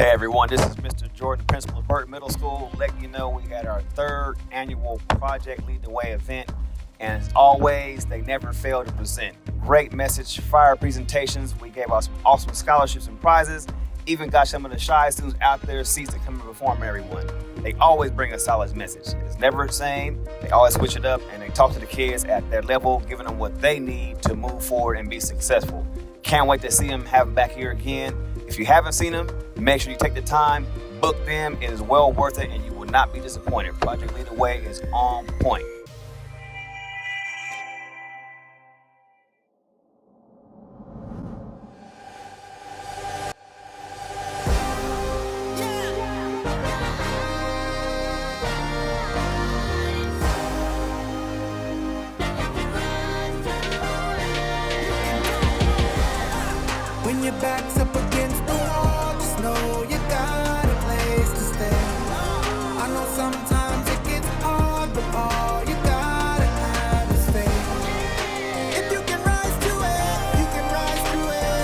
Hey everyone, this is Mr. Jordan, principal of Burton Middle School, letting you know we had our third annual Project Lead the Way event. And as always, they never fail to present. Great message, fire presentations. We gave out some awesome scholarships and prizes. Even got some of the shy students out there seats to come and perform for everyone. They always bring a solid message. It's never the same. They always switch it up and they talk to the kids at their level, giving them what they need to move forward and be successful. Can't wait to see them, have them back here again. If you haven't seen them, make sure you take the time, book them. It is well worth it and you will not be disappointed. Project Lead the Way is on point. When your back's up against the wall, just know you got a place to stay. I know sometimes it gets hard, but all you gotta have is faith. If you can rise to it, you can rise through it.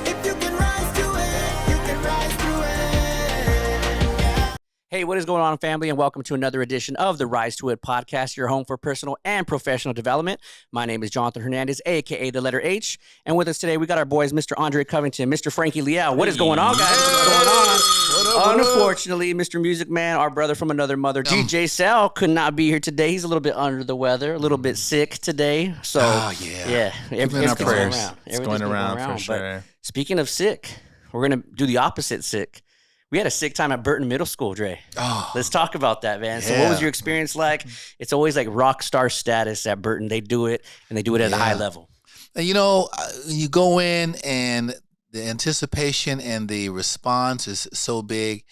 If you can rise to it, you can rise through it. Yeah. Hey, what is going on, family, and welcome to another edition of the Rise to It podcast, your home for personal and professional development. My name is Jonathan Hernandez, a.k.a. the letter H, and with us today, we got our boys, Mr. Andre Covington, Mr. Frankie Liao. What is going on, guys? What's going on? Unfortunately, Mr. Music Man, our brother from another mother, DJ Sal, could not be here today. He's a little bit under the weather, a little bit sick today. So, everything's going around. It's going around for sure. But speaking of sick, we're going to do the opposite sick. We had a sick time at Burton Middle School, Dre. Oh, Let's talk about that, man. Yeah. So what was your experience like? It's always like rock star status at Burton. They do it, and they do it at a high level. And you know, you go in and the anticipation and the response is so big,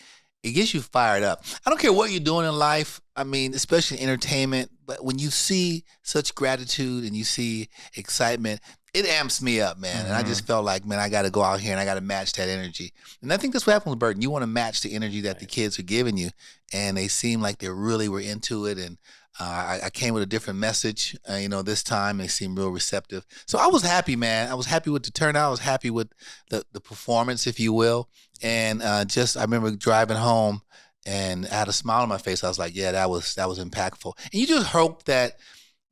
it gets you fired up. I don't care what you're doing in life. I mean, especially entertainment, but when you see such gratitude and you see excitement, it amps me up, man. And I just felt like, man, I got to go out here and I got to match that energy. And I think that's what happened with Burton. You want to match the energy that the kids are giving you. And they seem like they really were into it. And I came with a different message, this time. They seemed real receptive. So I was happy, man. I was happy with the turnout. I was happy with the performance, if you will. And I remember driving home and I had a smile on my face. I was like, yeah, that was impactful. And you just hope that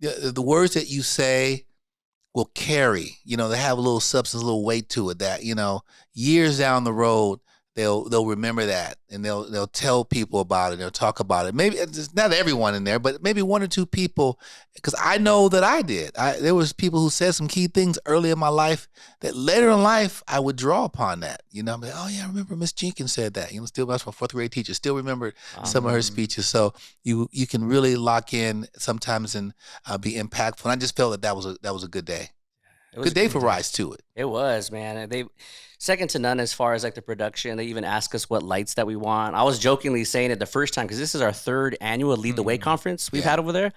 the words that you say will carry, they have a little substance, a little weight to it that, years down the road, they'll remember that and they'll tell people about it. They'll talk about it. Maybe it's not everyone in there, but maybe one or two people, because I know that I did. There was people who said some key things early in my life that later in life I would draw upon that. I'm like, oh yeah, I remember Miss Jenkins said that. Still that's my fourth grade teacher. Still remembered some of her speeches. So you can really lock in sometimes and be impactful. And I just felt that was a good day. It was good day for Rise to It. It was, man. They second to none as far as like the production. They even ask us what lights that we want. I was jokingly saying it the first time because this is our third annual Lead the Way conference we've had over there.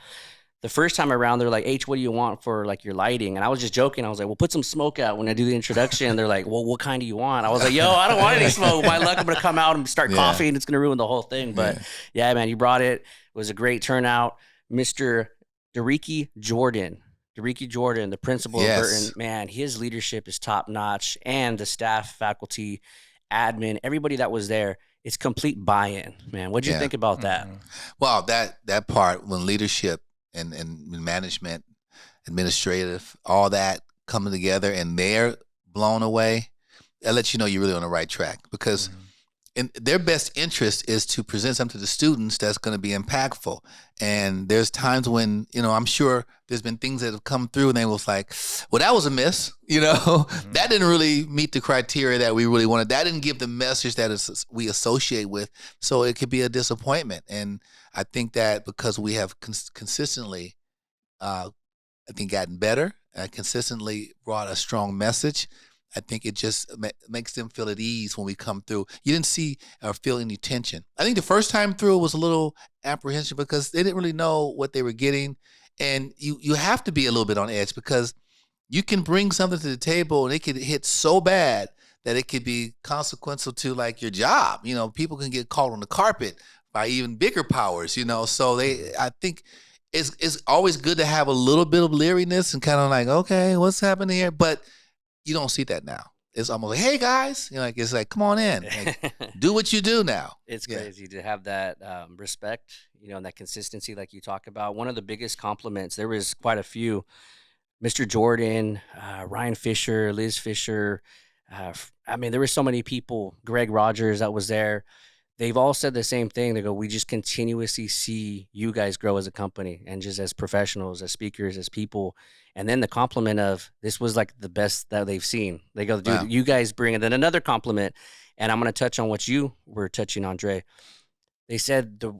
The first time around, they're like, H, what do you want for like your lighting? And I was just joking. I was like, well, put some smoke out when I do the introduction. They're like, well, what kind do you want? I was like, yo, I don't want any smoke. My luck, I'm going to come out and start coughing and it's going to ruin the whole thing. But yeah, man, you brought it. It was a great turnout. Mr. Deriki Jordan, the principal of Burton, man, his leadership is top notch. And the staff, faculty, admin, everybody that was there, it's complete buy-in, man. What'd you think about that? Well, that part when leadership and management, administrative, all that coming together and they're blown away, that lets you know you're really on the right track because in their best interest is to present something to the students that's going to be impactful. And there's times when, I'm sure there's been things that have come through and they was like, well, that was a miss, that didn't really meet the criteria that we really wanted. That didn't give the message that we associate with. So it could be a disappointment. And I think that because we have consistently, gotten better, consistently brought a strong message, I think it just makes them feel at ease when we come through. You didn't see or feel any tension. I think the first time through was a little apprehension because they didn't really know what they were getting. And you have to be a little bit on edge because you can bring something to the table and it could hit so bad that it could be consequential to like your job. People can get caught on the carpet by even bigger powers, So I think it's always good to have a little bit of leeriness and kind of like, okay, what's happening here? But you don't see that now. it's almost like, hey guys, like it's like, come on in, like, do what you do now. It's crazy to have that respect, and that consistency like you talk about. One of the biggest compliments, there was quite a few, Mr. Jordan, Ryan Fisher, Liz Fisher. I mean, there were so many people, Greg Rogers that was there. They've all said the same thing. They go, we just continuously see you guys grow as a company and just as professionals, as speakers, as people. And then the compliment of this was like the best that they've seen. They go, dude, you guys bring it. Then another compliment. And I'm going to touch on what you were touching on, Dre. They said the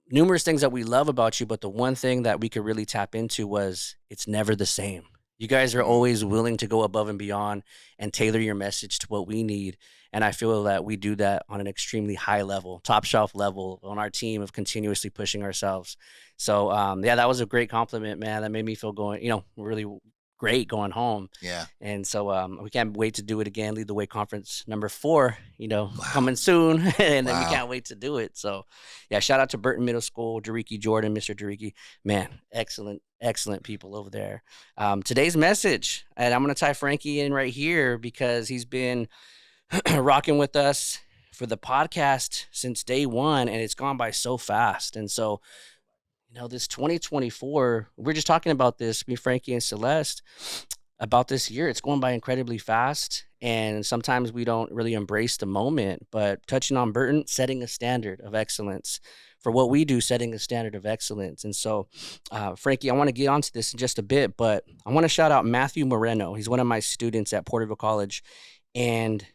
numerous things that we love about you, but the one thing that we could really tap into was it's never the same. You guys are always willing to go above and beyond and tailor your message to what we need. And I feel that we do that on an extremely high level, top shelf level on our team of continuously pushing ourselves. So, that was a great compliment, man. That made me feel really great going home. Yeah. And so we can't wait to do it again. Lead the Way Conference number 4, coming soon. And then we can't wait to do it. So, yeah, shout out to Burton Middle School, Dariki Jordan, Mr. Dariki. Man, excellent people over there. Today's message, and I'm going to tie Frankie in right here because he's been rocking with us for the podcast since day one, and it's gone by so fast. And so, this 2024, we're just talking about this, me, Frankie, and Celeste, about this year. It's going by incredibly fast, and sometimes we don't really embrace the moment. But touching on Burton, setting a standard of excellence for what we do, setting a standard of excellence. And so, Frankie, I want to get onto this in just a bit, but I want to shout out Matthew Moreno. He's one of my students at Porterville College, and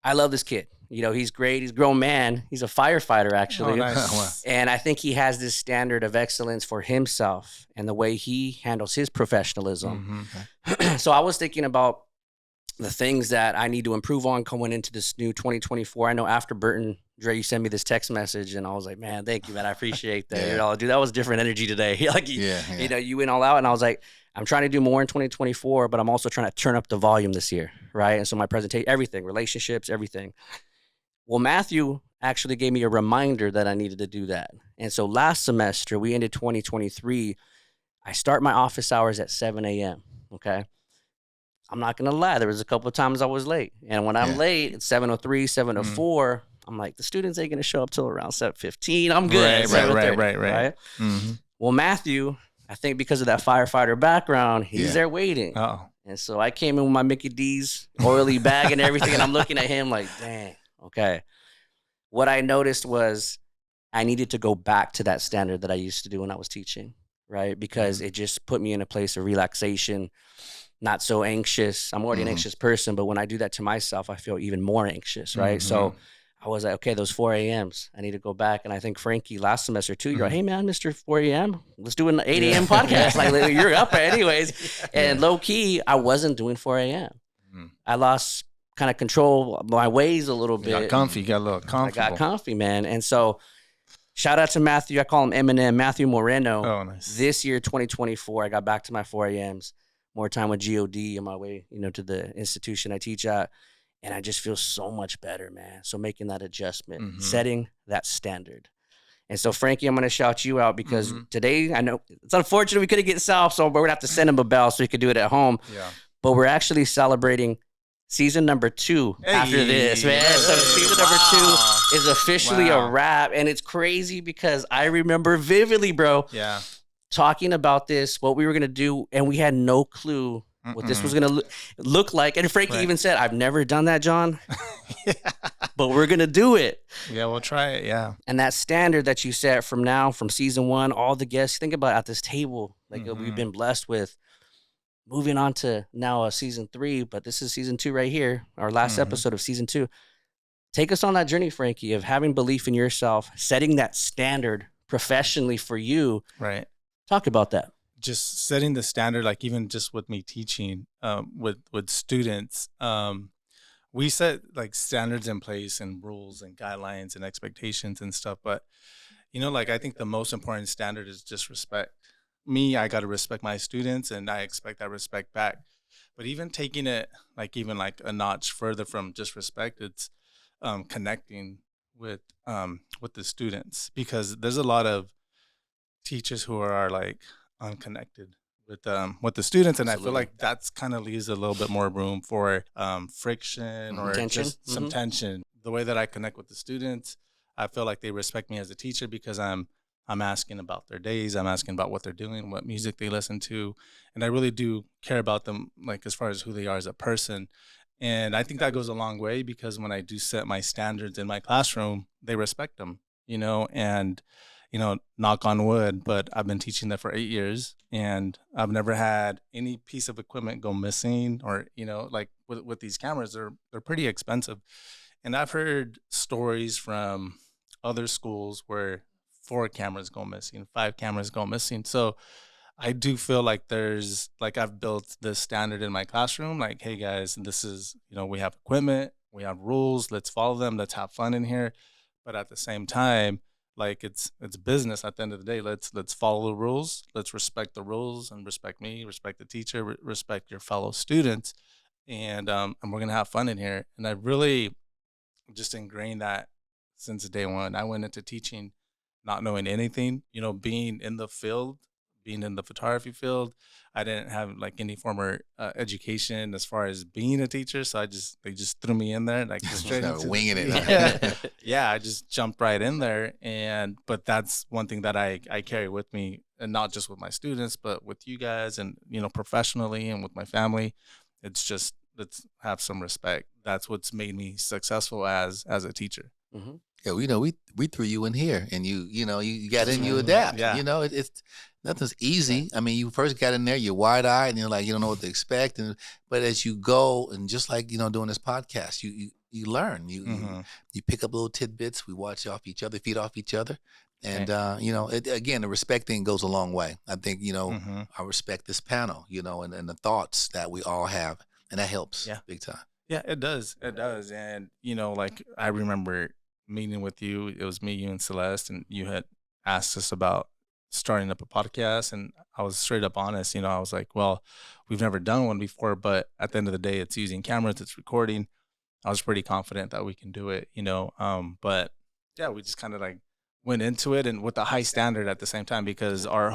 I love this kid. He's great. He's a grown man. He's a firefighter, actually. Oh, nice. And I think he has this standard of excellence for himself and the way he handles his professionalism. Mm-hmm. So I was thinking about the things that I need to improve on going into this new 2024. I know after Burton, Dre, you sent me this text message, and I was like, man, thank you, man. I appreciate that. Dude, that was different energy today. You went all out, and I was like, I'm trying to do more in 2024, but I'm also trying to turn up the volume this year, right? And so my presentation, everything, relationships, everything. Well, Matthew actually gave me a reminder that I needed to do that. And so last semester, we ended 2023, I start my office hours at 7 a.m., okay? I'm not going to lie. There was a couple of times I was late. And when I'm late, it's 7:03, 7:04, I'm like, the students ain't going to show up till around 7:15. I'm good. Right. Mm-hmm. Well, Matthew, I think because of that firefighter background, he's there waiting. Oh. And so I came in with my Mickey D's oily bag and everything, and I'm looking at him like, dang, okay. What I noticed was I needed to go back to that standard that I used to do when I was teaching, right? Because it just put me in a place of relaxation, not so anxious. I'm already an anxious person, but when I do that to myself, I feel even more anxious, right? Mm-hmm. So I was like, okay, those 4 a.m.s, I need to go back. And I think Frankie last semester too, you're like, hey man, Mr. 4 a.m., let's do an 8 a.m. podcast. Like you're up anyways. And low key, I wasn't doing 4 a.m. I lost kind of control my ways a little bit. Got comfy, got a little comfortable. I got comfy, man. And so shout out to Matthew. I call him Eminem, Matthew Moreno. Oh, nice. This year, 2024, I got back to my 4 a.m.s, more time with GOD on my way, to the institution I teach at. And I just feel so much better, man. So making that adjustment, setting that standard. And so, Frankie, I'm going to shout you out because today, I know it's unfortunate we couldn't get Sal, so we're going to have to send him a bell so he could do it at home. Yeah. But we're actually celebrating season number 2 after this, man. So season number 2 is officially a wrap. And it's crazy because I remember vividly, bro, talking about this, what we were going to do, and we had no clue what this was going to look like. And Frankie even said, I've never done that, John, but we're going to do it. Yeah, we'll try it, yeah. And that standard that you set from season 1, all the guests, think about at this table, like we've been blessed with, moving on to now season 3, but this is season 2 right here, our last episode of season 2. Take us on that journey, Frankie, of having belief in yourself, setting that standard professionally for you. Right. Talk about that. Just setting the standard, like even just with me teaching with students, we set like standards in place and rules and guidelines and expectations and stuff. But, I think the most important standard is just respect. I got to respect my students, and I expect that respect back. But even taking it even a notch further from just respect, it's connecting with the students, because there's a lot of teachers who are unconnected with the students, and I feel Absolutely. like that's kind of leaves a little bit more room for friction or Tension. just some tension. The way that I connect with the students, I feel like they respect me as a teacher because I'm asking about their days, I'm asking about what they're doing, what music they listen to, and I really do care about them, like as far as who they are as a person. And I think that goes a long way because when I do set my standards in my classroom, they respect them, and knock on wood, but I've been teaching that for 8 years and I've never had any piece of equipment go missing or, like with these cameras, they're pretty expensive. And I've heard stories from other schools where 4 cameras go missing, 5 cameras go missing. So I do feel like I've built this standard in my classroom. Like, hey guys, this is, we have equipment, we have rules, let's follow them, let's have fun in here. But at the same time, like it's business at the end of the day. Let's follow the rules. Let's respect the rules and respect me, respect the teacher, respect your fellow students, and we're gonna have fun in here. And I really just ingrained that since day one. I went into teaching not knowing anything, being in the field, being in the photography field. I didn't have like any former education as far as being a teacher. So they just threw me in there, like straight into winging it. Yeah. Yeah. I just jumped right in there. But that's one thing that I carry with me, and not just with my students, but with you guys and, professionally and with my family. It's just, let's have some respect. That's what's made me successful as a teacher. Mm-hmm. Yeah, we threw you in here, and you got in, you adapt. Yeah. It's nothing's easy. I mean, you first got in there, you're wide eyed, and you're like, you don't know what to expect. But as you go, and just like doing this podcast, you learn. You pick up little tidbits. We watch off each other, feed off each other, and again, the respect thing goes a long way. I think I respect this panel, and the thoughts that we all have, and that helps big time. Yeah, it does. It does. And, like I remember meeting with you. It was me, you, and Celeste, and you had asked us about starting up a podcast. And I was straight up honest. I was like, well, we've never done one before, but at the end of the day, it's using cameras, it's recording. I was pretty confident that we can do it, but yeah, we just kind of like went into it and with a high standard at the same time, because our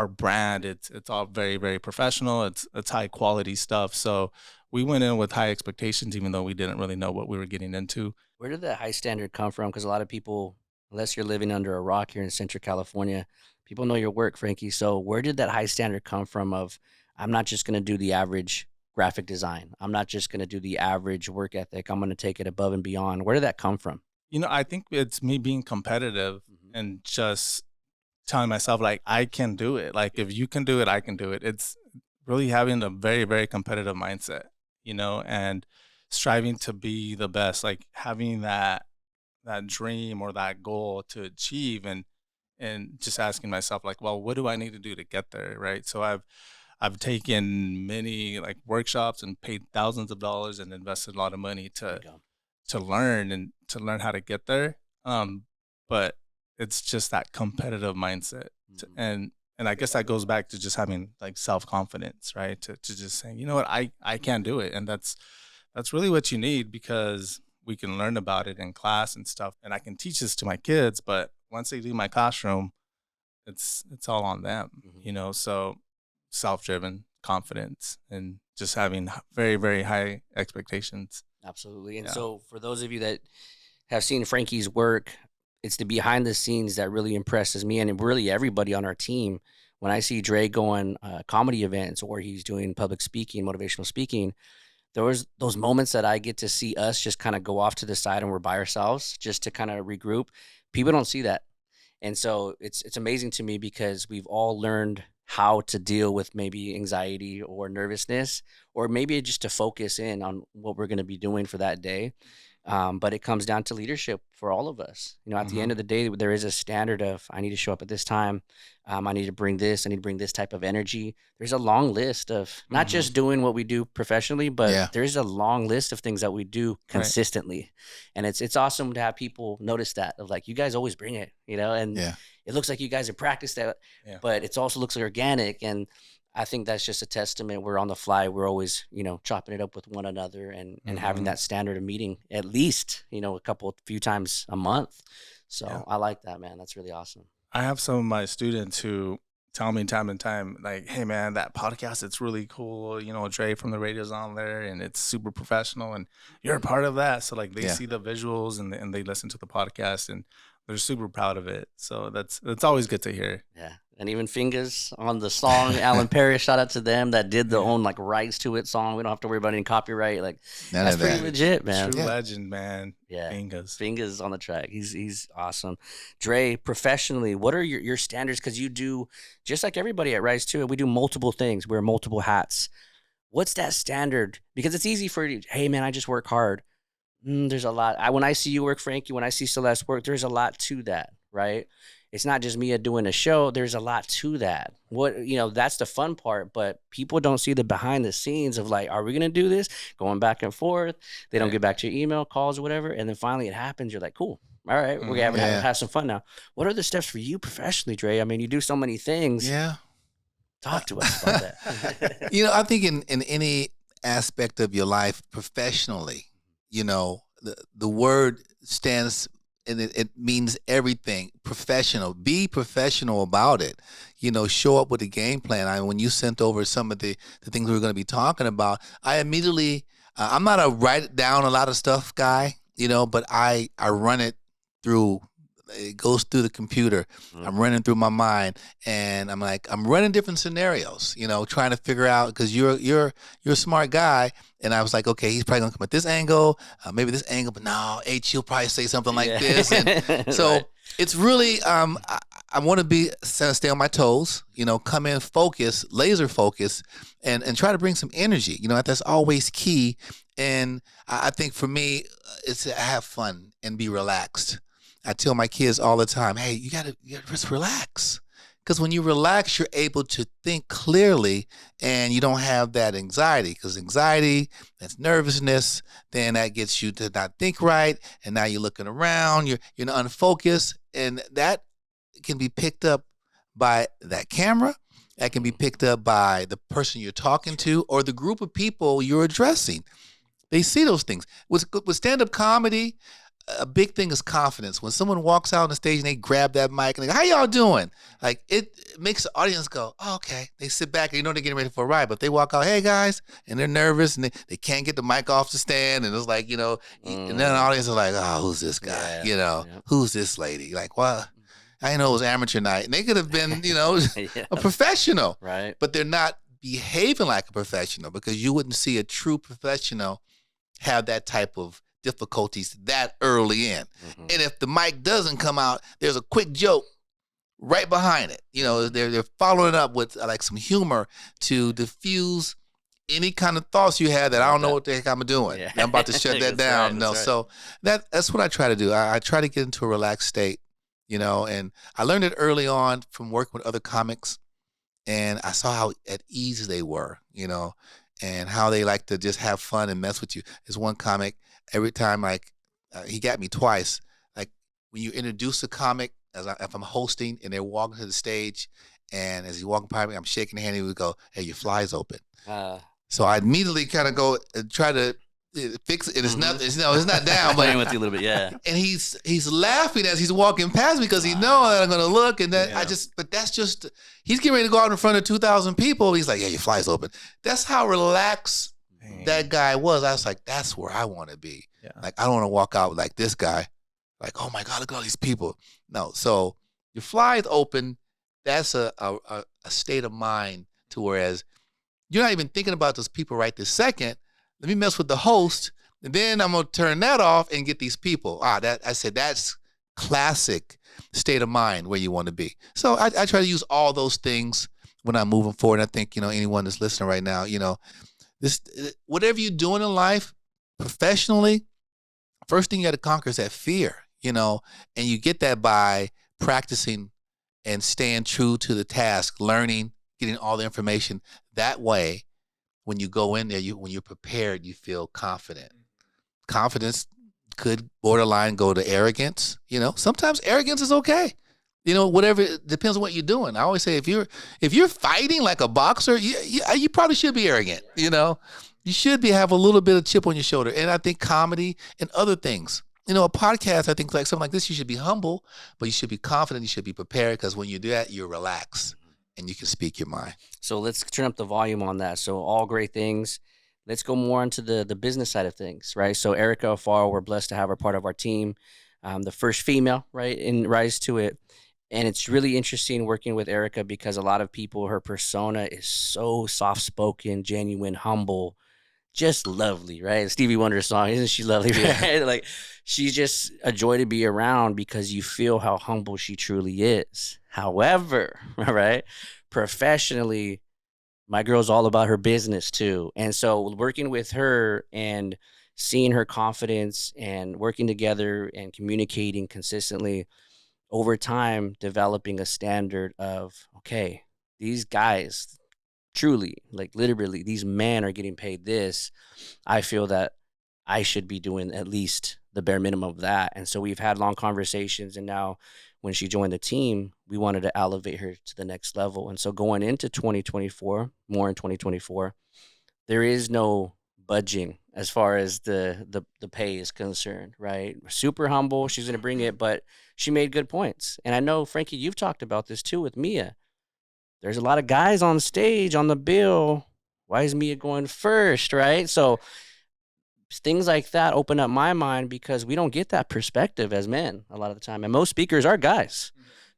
brand, it's all very, very professional. It's high quality stuff. So we went in with high expectations, even though we didn't really know what we were getting into. Where did that high standard come from? Because a lot of people, unless you're living under a rock here in Central California, people know your work, Frankie. So where did that high standard come from of, I'm not just going to do the average graphic design. I'm not just going to do the average work ethic. I'm going to take it above and beyond. Where did that come from? I think it's me being competitive and just telling myself, like, I can do it. Like, if you can do it, I can do it. It's really having a very, very competitive mindset, and striving to be the best, like having that dream or that goal to achieve, and just asking myself, like, well, what do I need to do to get there? Right. So I've taken many like workshops and paid thousands of dollars and invested a lot of money to learn how to get there. But it's just that competitive mindset. And I guess that goes back to just having like self-confidence, right? To just saying, you know what, I can do it. And that's really what you need, because we can learn about it in class and stuff. And I can teach this to my kids, but once they leave my classroom, it's all on them, so self-driven, confidence, and just having very, very high expectations. Absolutely. And so for those of you that have seen Frankie's work, it's the behind the scenes that really impresses me and really everybody on our team. When I see Dre going comedy events or he's doing public speaking, motivational speaking, there was those moments that I get to see us just kind of go off to the side and we're by ourselves just to kind of regroup. People don't see that. And so it's amazing to me because we've all learned how to deal with maybe anxiety or nervousness, or maybe just to focus in on what we're going to be doing for that day. But it comes down to leadership for all of us. At the end of the day, there is a standard of, I need to show up at this time. I need to bring this. I need to bring this type of energy. There's a long list of not just doing what we do professionally, but there's a long list of things that we do consistently. Right. And it's awesome to have people notice that, of like, you guys always bring it, and it looks like you guys have practiced that, but it also looks organic. And I think that's just a testament. We're on the fly. We're always, chopping it up with one another and having that standard of meeting at least, a few times a month. So I like that, man. That's really awesome. I have some of my students who tell me time and time, like, hey man, that podcast, it's really cool. You know, Dre from the radio's on there and it's super professional and you're a part of that. So like they see the visuals and they listen to the podcast and they're super proud of it. So that's always good to hear. Yeah. And even Fingers on the song, Alan Perry, shout out to them that did the own like rights to it song. We don't have to worry about any copyright. Like that's pretty legit, man. True legend, man. Yeah. Fingers on the track. He's awesome. Dre, professionally, what are your standards? Because you do, just like everybody at Rise to It, we do multiple things. Wear multiple hats. What's that standard? Because it's easy for you. Hey, man, I just work hard. There's a lot. When I see you work, Frankie, when I see Celeste work, there's a lot to that, right? It's not just me doing a show. There's a lot to that. That's the fun part, but people don't see the behind the scenes of like, are we going to do this? Going back and forth. They don't get back to your email, calls, or whatever. And then finally it happens. You're like, cool. All right. We're going to have some fun now. What are the steps for you professionally, Dre? I mean, you do so many things. Yeah. Talk to us about that. I think in any aspect of your life professionally, the word stands and it means everything. Professional. Be professional about it. Show up with a game plan. When you sent over some of the things we were going to be talking about, I immediately, I'm not a write down a lot of stuff guy, but I run it through. It goes through the computer. I'm running through my mind, and I'm running different scenarios, trying to figure out, because you're a smart guy, and I was like, okay, he's probably gonna come at this angle, maybe this angle, but no, he'll probably say something like this, and so right. It's really I want to stay on my toes, come in focus, laser focus, and try to bring some energy. That's always key, and I think for me, it's to have fun and be relaxed. I tell my kids all the time, hey, you gotta just relax. Because when you relax, you're able to think clearly and you don't have that anxiety. Because anxiety, that's nervousness, then that gets you to not think right. And now you're looking around, you're unfocused. And that can be picked up by that camera. That can be picked up by the person you're talking to or the group of people you're addressing. They see those things. With stand-up comedy, a big thing is confidence. When someone walks out on the stage and they grab that mic and they go, how y'all doing? Like, it makes the audience go, oh, okay. They sit back and they're getting ready for a ride. But if they walk out, hey, guys, and they're nervous and they can't get the mic off the stand. And it's like, and then the audience is like, oh, who's this guy? Who's this lady? Like, what? I didn't know it was amateur night. And they could have been, a professional. Right. But they're not behaving like a professional, because you wouldn't see a true professional have that type of difficulties that early in. And if the mic doesn't come out, there's a quick joke right behind it. They're following up with like some humor to diffuse any kind of thoughts you have that I don't know what the heck I'm doing. Yeah. I'm about to shut that down. Right. So that's what I try to do. I try to get into a relaxed state, and I learned it early on from working with other comics, and I saw how at ease they were, and how they like to just have fun and mess with you. There's one comic, every time, he got me twice. Like, when you introduce a comic, if I'm hosting and they're walking to the stage, and as he's walking by me, I'm shaking the hand, he would go, hey, your fly's open. So I immediately kind of go and try to fix it. It's not, it's not down, but playing with you a little bit, yeah. And he's laughing as he's walking past me, because he knows that I'm gonna look, and that but that's just, he's getting ready to go out in front of 2,000 people. He's like, yeah, your fly's open. That's how relaxed that guy was. I was like, that's where I want to be. Yeah. Like, I don't want to walk out like this guy, like, oh my God, look at all these people. No, so your fly is open. That's a state of mind, to whereas you're not even thinking about those people right this second. Let me mess with the host, and then I'm gonna turn that off and get these people. I said that's classic state of mind where you want to be. So I try to use all those things when I'm moving forward. And I think anyone that's listening right now, this, whatever you're doing in life, professionally, first thing you got to conquer is that fear, and you get that by practicing and staying true to the task, learning, getting all the information. That way, when you go in there, when you're prepared, you feel confident. Confidence could borderline go to arrogance. Sometimes arrogance is okay. Whatever, it depends on what you're doing. I always say, if you're fighting like a boxer, you probably should be arrogant. You should have a little bit of chip on your shoulder. And I think comedy and other things, a podcast, I think like something like this, you should be humble, but you should be confident. You should be prepared, because when you do that, you're relaxed. and you can speak your mind. So let's turn up the volume on that. So all great things. Let's go more into the business side of things, right? So Erica Afar, we're blessed to have her part of our team, the first female, right, in Rise to It. And it's really interesting working with Erica because a lot of people, her persona is so soft spoken, genuine, humble, just lovely, right? Stevie Wonder's song, isn't she lovely? Right? Like she's just a joy to be around because you feel how humble she truly is. However, right, professionally, my girl's all about her business too. And so working with her and seeing her confidence and working together and communicating consistently over time, developing a standard of, okay, these guys truly, like literally, these men are getting paid this. I feel that I should be doing at least the bare minimum of that. And so we've had long conversations. And now when she joined the team, we wanted to elevate her to the next level. And so going into 2024, more in 2024, there is no budging as far as the pay is concerned, right? Super humble. She's going to bring it, but she made good points. And I know, Frankie, you've talked about this too with Mia. There's a lot of guys on stage on the bill. Why is Mia going first, right? So things like that open up my mind because we don't get that perspective as men a lot of the time. And most speakers are guys.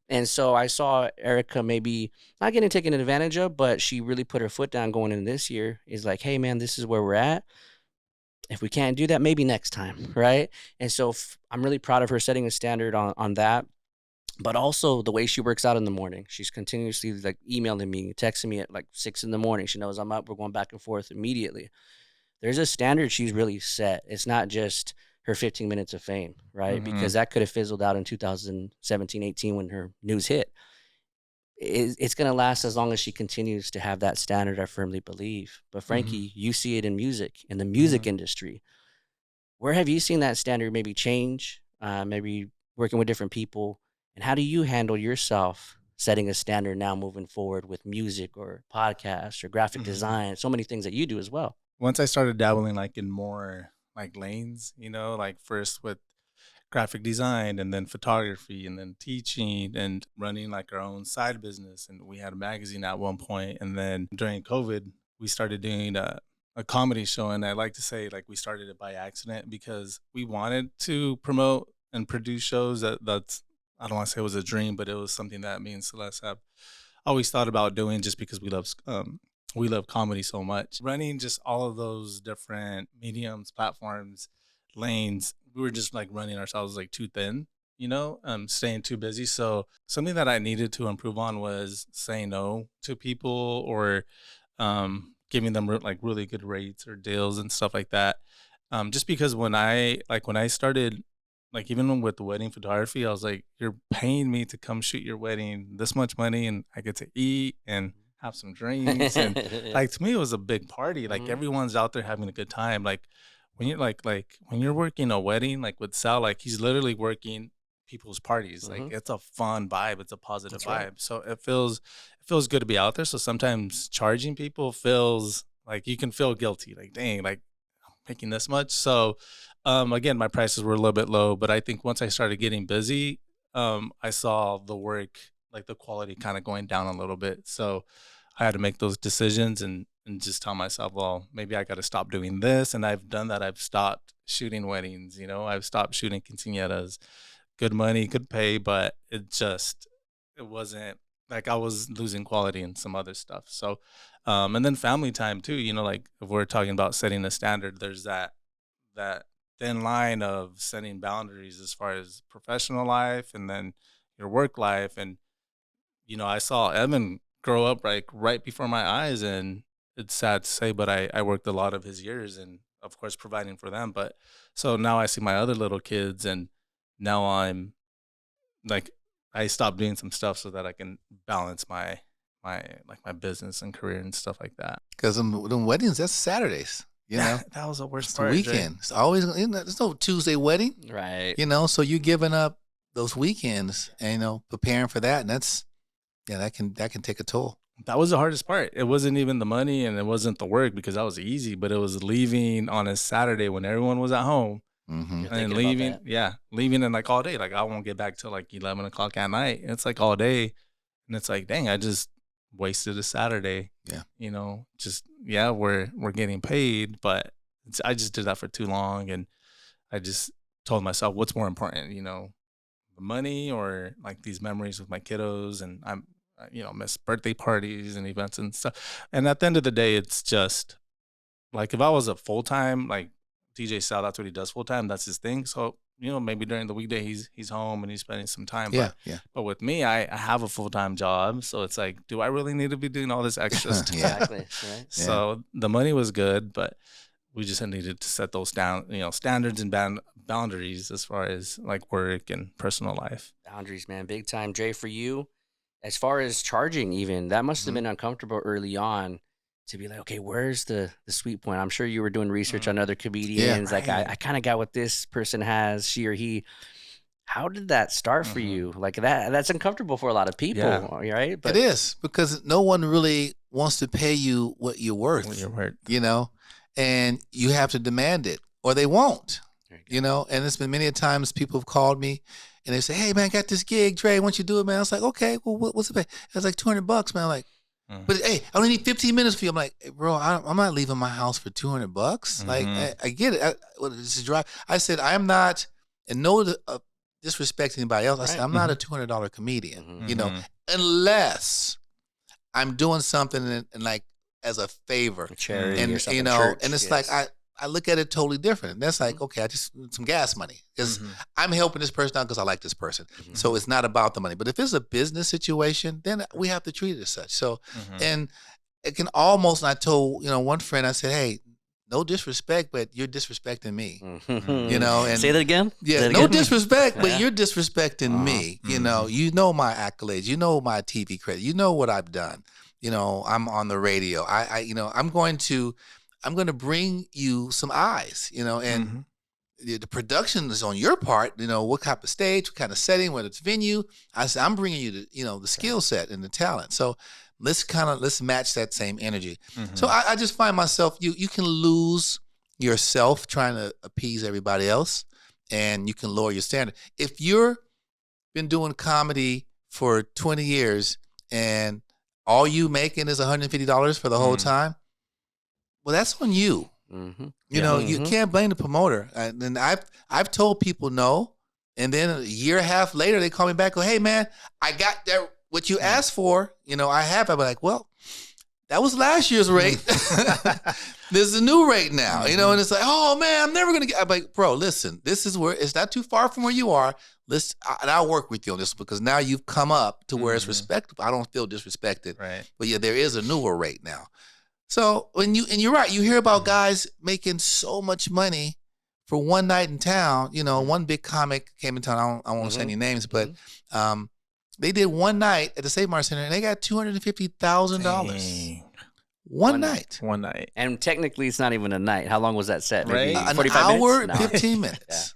And so I saw Erica maybe not getting taken advantage of, but she really put her foot down going into this year. Is like, hey, man, this is where we're at. If we can't do that, maybe next time, right? And so I'm really proud of her setting a standard on that. But also the way she works out in the morning. She's continuously like emailing me, texting me at like 6 a.m. She knows I'm up. We're going back and forth immediately. There's a standard she's really set. It's not just her 15 minutes of fame, right? Because that could have fizzled out in 2017, 18 when her news hit. It's going to last as long as she continues to have that standard, I firmly believe. But Frankie, you see it in music, in the music industry. Where have you seen that standard maybe change, maybe working with different people? And how do you handle yourself setting a standard now moving forward with music or podcasts or graphic design, so many things that you do as well? Once I started dabbling like in more like lanes, you know, like first with graphic design and then photography and then teaching and running like our own side business. And we had a magazine at one point. And then during COVID, we started doing a comedy show. And I like to say like we started it by accident because we wanted to promote and produce shows that's, I don't want to say it was a dream, but it was something that me and Celeste have always thought about doing just because we love comedy so much. Running just all of those different mediums, platforms, lanes, we were just like running ourselves like too thin, you know, staying too busy. So something that I needed to improve on was saying no to people or giving them like really good rates or deals and stuff like that. Just because when I started, like even with the wedding photography, I was like, you're paying me to come shoot your wedding this much money and I get to eat and have some drinks. And like, to me, it was a big party. Like everyone's out there having a good time. Like when you're like when you're working a wedding, like with Sal, like he's literally working people's parties. Like it's a fun vibe. It's a positive vibe. Right. So it feels good to be out there. So sometimes charging people feels like you can feel guilty. Like, dang, like I'm making this much. So again, my prices were a little bit low, but I think once I started getting busy, I saw the work, like the quality kind of going down a little bit. So I had to make those decisions and just tell myself, well, maybe I got to stop doing this. And I've done that. I've stopped shooting weddings, you know, I've stopped shooting quinceañeras. Good money, good pay, but it wasn't like I was losing quality in some other stuff. So, and then family time too, you know, like if we're talking about setting a standard, there's that thin line of setting boundaries as far as professional life and then your work life. And, you know, I saw Evan grow up like right before my eyes, and it's sad to say, but I worked a lot of his years and of course providing for them. But so now I see my other little kids, and now I'm like, I stopped doing some stuff so that I can balance my business and career and stuff like that. Because them weddings, that's Saturdays. You know, that was the worst part. It's the weekend. It's always, there's no Tuesday wedding. Right. You know, so you're giving up those weekends and, you know, preparing for that. And that can take a toll. That was the hardest part. It wasn't even the money and it wasn't the work because that was easy, but it was leaving on a Saturday when everyone was at home and leaving and like all day. Like I won't get back till like 11 o'clock at night. And it's like all day. And it's like, dang, I just wasted a Saturday. Yeah. You know, just, yeah, we're getting paid, but I just did that for too long. And I just told myself, what's more important, you know, the money or like these memories with my kiddos? And I'm, you know, miss birthday parties and events and stuff. And at the end of the day, it's just like, if I was a full-time, like DJ Sal, that's what he does full-time. That's his thing. So, you know, maybe during the weekday he's home and he's spending some time. Yeah, But with me, I have a full-time job. So it's like, do I really need to be doing all this extra stuff? Exactly. Right. So the money was good, but we just needed to set those down, you know, standards and boundaries as far as like work and personal life. Boundaries, man, big time. Dre, for you, as far as charging, even that must have been uncomfortable early on to be like, okay, where's the sweet point? I'm sure you were doing research on other comedians. Like, I kind of got what this person has, she or he. How did that start for you? Like that's uncomfortable for a lot of people, right? But it is, because no one really wants to pay you what you're worth. You know, and you have to demand it, or they won't. You know, and it's been many a times people have called me and they say, "Hey man, I got this gig, Dre, why don't you do it, man?" I was like, "Okay, well, what's it pay?" It's like $200, man. I'm like, but hey, I only need 15 minutes for you. I'm like, hey, bro, I'm not leaving my house for $200. Like, I get it. This is drive. I said, I am not, and no disrespect anybody else. I said, I'm not a $200 comedian, you know, unless I'm doing something and like as a favor, charity, and or you know, church, and it's like I look at it totally different. That's like, okay, I just some gas money because I'm helping this person out because I like this person. So it's not about the money. But if it's a business situation, then we have to treat it as such. So, and it can almost, and I told, you know, one friend, I said, hey, no disrespect, but you're disrespecting me. You know, and say that again. Yeah, no disrespect, but you're disrespecting me. You know my accolades, you know my TV credit, you know what I've done. You know, I'm on the radio. You know, I'm going to bring you some eyes, you know, and the production is on your part, you know, what type of stage, what kind of setting, whether it's venue. I said, I'm bringing you the, you know, the skill set and the talent. So let's match that same energy. So I just find myself, you can lose yourself trying to appease everybody else, and you can lower your standard. If you're been doing comedy for 20 years and all you making is $150 for the whole time, well, that's on you. You know, you can't blame the promoter. And I've told people no, and then a year and a half later, they call me back. Go, hey man, I got that what you asked for. You know, I have. I'm like, well, that was last year's rate. There's a new rate now. You know, and it's like, oh man, I'm never gonna get. I'm like, bro, listen, this is where it's not too far from where you are. And I'll work with you on this because now you've come up to where it's respectable. I don't feel disrespected. Right. But yeah, there is a newer rate now. So you're right, you hear about guys making so much money for one night in town. You know, one big comic came in town. I won't say any names, but they did one night at the Save Mart Center and they got $250,000. One night. One night. And technically, it's not even a night. How long was that set? Maybe An 45 hour, minutes? No. 15 minutes.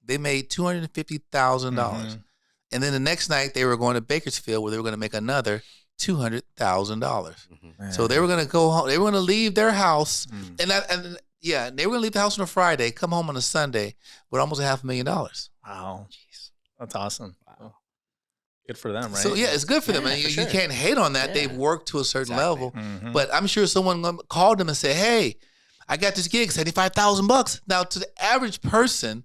They made $250,000. And then the next night they were going to Bakersfield where they were going to make another $200,000. So they were going to go home. They were going to leave their house, and they were going to leave the house on a Friday, come home on a Sunday with almost $500,000. Wow, jeez, that's awesome. Wow, good for them, right? So yeah, it's good for them, and you can't hate on that. They've worked to a certain level, but I'm sure someone called them and said, "Hey, I got this gig, $75,000." Now, to the average person,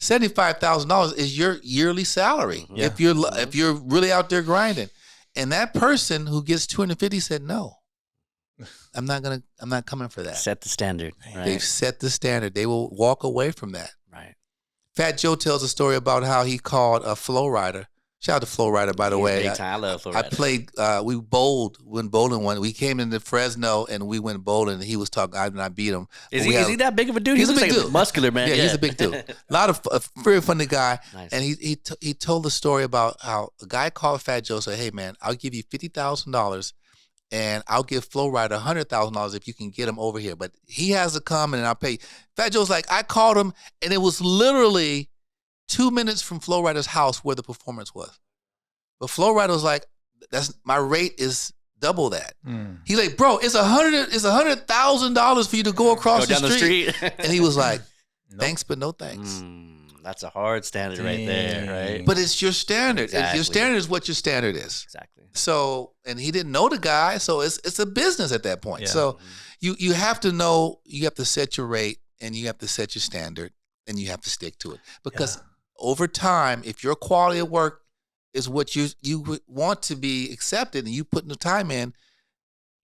$75,000 is your yearly salary if you're really out there grinding. And that person who gets 250 said, no, I'm not coming for that. Set the standard. Right? They've set the standard. They will walk away from that. Right. Fat Joe tells a story about how he called a Flow Rider. Shout out to Flow Rider, by the way. I love Flow I Rider. played, we went bowling one. We came into Fresno and we went bowling and he was talking, I beat him. Is he that big of a dude? He's a big like dude. Muscular, man. Yeah, he's a big dude. A lot of, a very funny guy. Nice. And he told the story about how a guy called Fat Joe, said, hey man, I'll give you $50,000 and I'll give Flow Rider $100,000 if you can get him over here. But he has to come and I'll pay. Fat Joe's like, I called him and it was literally 2 minutes from Flow Rider's house where the performance was. But Flow Rider was like, "That's my rate is double that." He's like, "Bro, it's $100,000 for you to go across down the street." And he was like, Thanks, but no thanks. That's a hard standard right there, right? But it's your standard. Exactly. Your standard is what your standard is. Exactly. So, and he didn't know the guy, so it's a business at that point. Yeah. So you have to know, you have to set your rate, and you have to set your standard, and you have to stick to it. Because over time, if your quality of work is what you would want to be accepted, and you put the time in,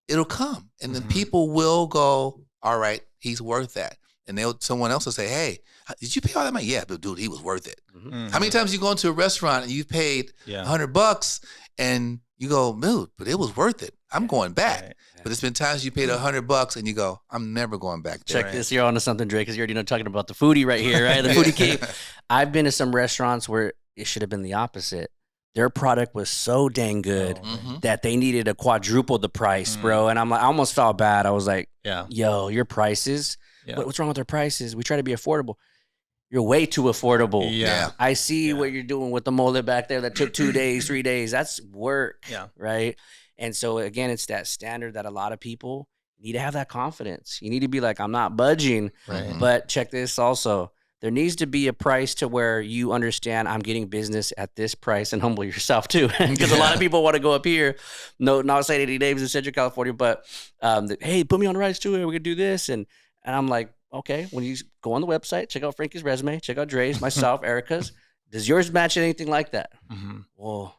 it'll come, and then people will go, all right, he's worth that. And someone else will say, hey, did you pay all that money? Yeah, but dude, he was worth it. How many times you go into a restaurant and you paid $100 and you go, dude, but it was worth it. I'm going back. Right. But it's been times you paid $100 and you go, I'm never going back there. Check this. You're onto something, Drake, because you're already talking about the foodie right here, right? The foodie king. I've been to some restaurants where it should have been the opposite. Their product was so dang good that they needed to quadruple the price, bro. And I'm like, I almost felt bad. I was like, yo, your prices. What's wrong with our prices? We try to be affordable. You're way too affordable. Yeah. I see what you're doing with the mole back there that took 2 days, 3 days. That's work. Right. And so again, it's that standard that a lot of people need to have that confidence. You need to be like, I'm not budging. Right. But check this also. There needs to be a price to where you understand I'm getting business at this price, and humble yourself too. Because a lot of people want to go up here. No, not saying any names in Central California, but hey, put me on the rights to it. We can do this. And I'm like, okay, when you go on the website, check out Frankie's resume, check out Dre's, myself, Erica's. Does yours match anything like that? Well,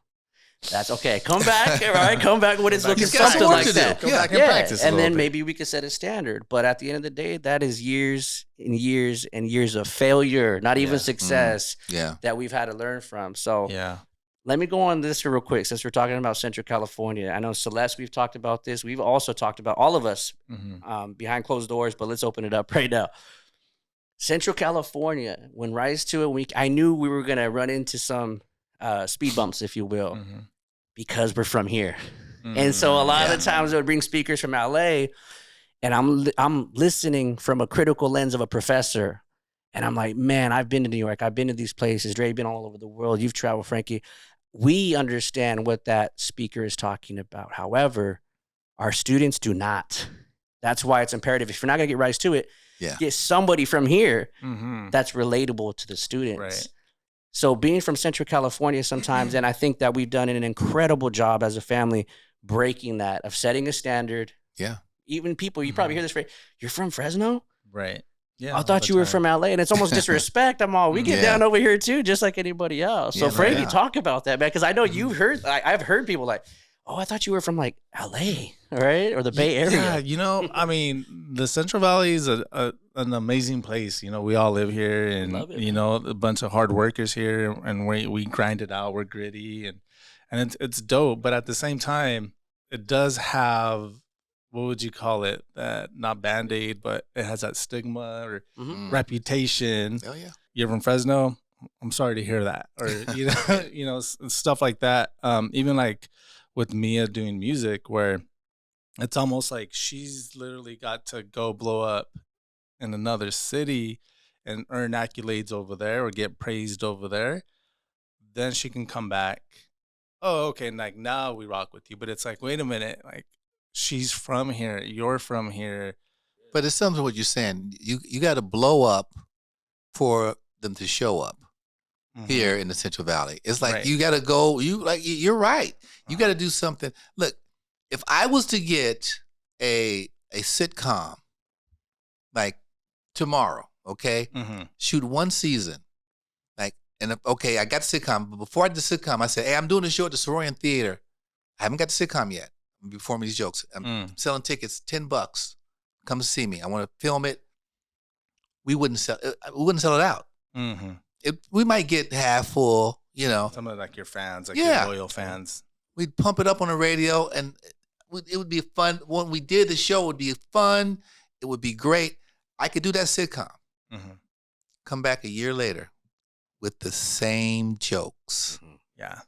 that's okay. Come back, all right? Come back when it's looking something like that. Come back and practice and then bit. Maybe we could set a standard. But at the end of the day, that is years and years and years of failure, not even success, that we've had to learn from. So let me go on this real quick, since we're talking about Central California. I know Celeste, we've talked about this. We've also talked about, all of us, behind closed doors, but let's open it up right now. Central California, when Rise to It, I knew we were going to run into some speed bumps, if you will, because we're from here. And so a lot of the times they would bring speakers from LA, and I'm listening from a critical lens of a professor. And I'm like, man, I've been to New York. I've been to these places. Dre, been all over the world. You've traveled, Frankie. We understand what that speaker is talking about. However, our students do not. That's why it's imperative. If you're not going to get Rise to It, get somebody from here that's relatable to the students. Right. So being from Central California sometimes, and I think that we've done an incredible job as a family breaking that, of setting a standard. Yeah. Even people, you probably hear this phrase, you're from Fresno? Right. Yeah. I thought you were from LA, and it's almost disrespect. We get down over here too, just like anybody else. So Frankie, talk about that, man, because I know you've heard, I've heard people like, oh, I thought you were from like LA, right? Or the Bay Area. Yeah, I mean, the Central Valley is an amazing place. We all live here, and a bunch of hard workers here, and we grind it out. We're gritty, and it's dope. But at the same time, it does have, what would you call it? That not Band-Aid, but it has that stigma or reputation. Oh yeah, you're from Fresno. I'm sorry to hear that, or stuff like that. Even like with Mia doing music, where it's almost like she's literally got to go blow up in another city and earn accolades over there or get praised over there. Then she can come back. Oh, okay. And like, now we rock with you. But it's like, wait a minute. Like, she's from here. You're from here. But it's something what you're saying. You got to blow up for them to show up here in the Central Valley. It's like you got to go. You're right. You got to do something. Look, if I was to get a sitcom like tomorrow, okay, shoot one season, like, and I got the sitcom. But before I did the sitcom, I said, hey, I'm doing a show at the Sororian Theater. I haven't got the sitcom yet. I'm performing these jokes. I'm selling tickets, $10. Come see me. I want to film it. We wouldn't sell it out. We might get half full, Some of like your fans, like your loyal fans. We'd pump it up on the radio, and it would be fun. When we did the show, it would be fun. It would be great. I could do that sitcom. Come back a year later with the same jokes. Yeah.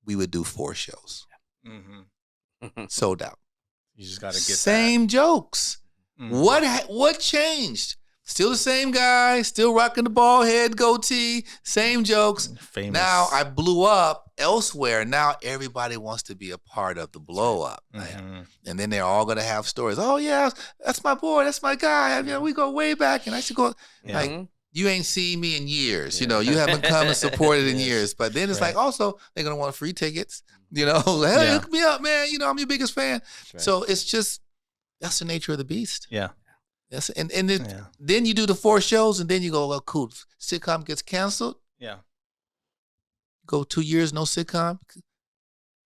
We would do 4 shows. Sold out. You just got to get same jokes. What changed? Still the same guy, still rocking the bald head, goatee, same jokes. Famous. Now I blew up elsewhere. Now everybody wants to be a part of the blow up. And then they're all going to have stories. Oh, yeah, that's my boy. That's my guy. We go way back. And I should go. Like, you ain't seen me in years. You know, you haven't come and supported in years. But then it's like also they're gonna want free tickets. You know, hey, hook me up, man. You know, I'm your biggest fan. Right. So it's just that's the nature of the beast. Yeah. Yes, and then you do the 4 shows, and then you go, well, cool. Sitcom gets canceled. Yeah. Go 2 years, no sitcom.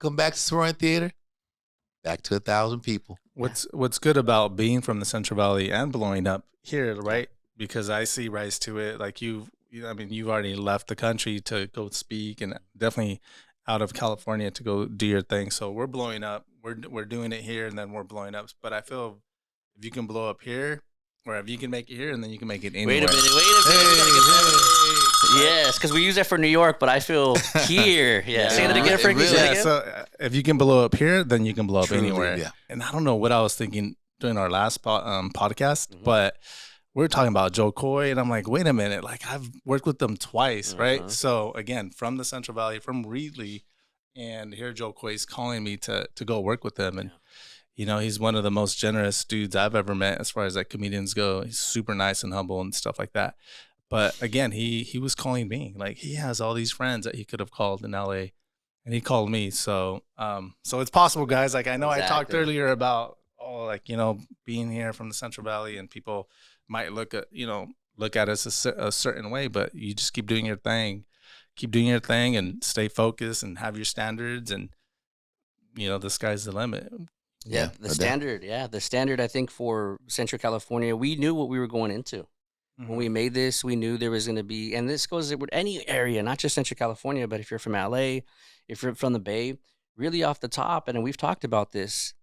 Come back to Soaring Theater. Back to 1,000 people. What's good about being from the Central Valley and blowing up here, right? Because I see rise to it. Like you've already left the country to go speak, and definitely out of California to go do your thing. So we're blowing up. We're doing it here, and then we're blowing up. But I feel if you can blow up here, or if you can make it here, and then you can make it anywhere. Wait a minute. Yes, because we use that for New York, but I feel here. Yeah. Say that again, Frankie. Really, Say that again. So if you can blow up here, then you can blow up Truly, anywhere. yeah. And I don't know what I was thinking during our last podcast, but we were talking about Joe Coy, and I'm like, wait a minute, like I've worked with them twice, right? So again, from the Central Valley, from Reedley, and here Joe Coy's calling me to go work with him, and you know, he's one of the most generous dudes I've ever met as far as like comedians go. He's super nice and humble and stuff like that. But again, he was calling me. Like he has all these friends that he could have called in LA, and he called me. So so it's possible, guys. Like I know I talked earlier about being here from the Central Valley, and people might look at us a certain way, but you just keep doing your thing, and stay focused and have your standards, and the sky's the limit. Yeah, the standard. I think for Central California, we knew what we were going into. When we made this, we knew there was going to be, and this goes with any area, not just Central California, but if you're from LA, if you're from the Bay, really off the top, and we've talked about this,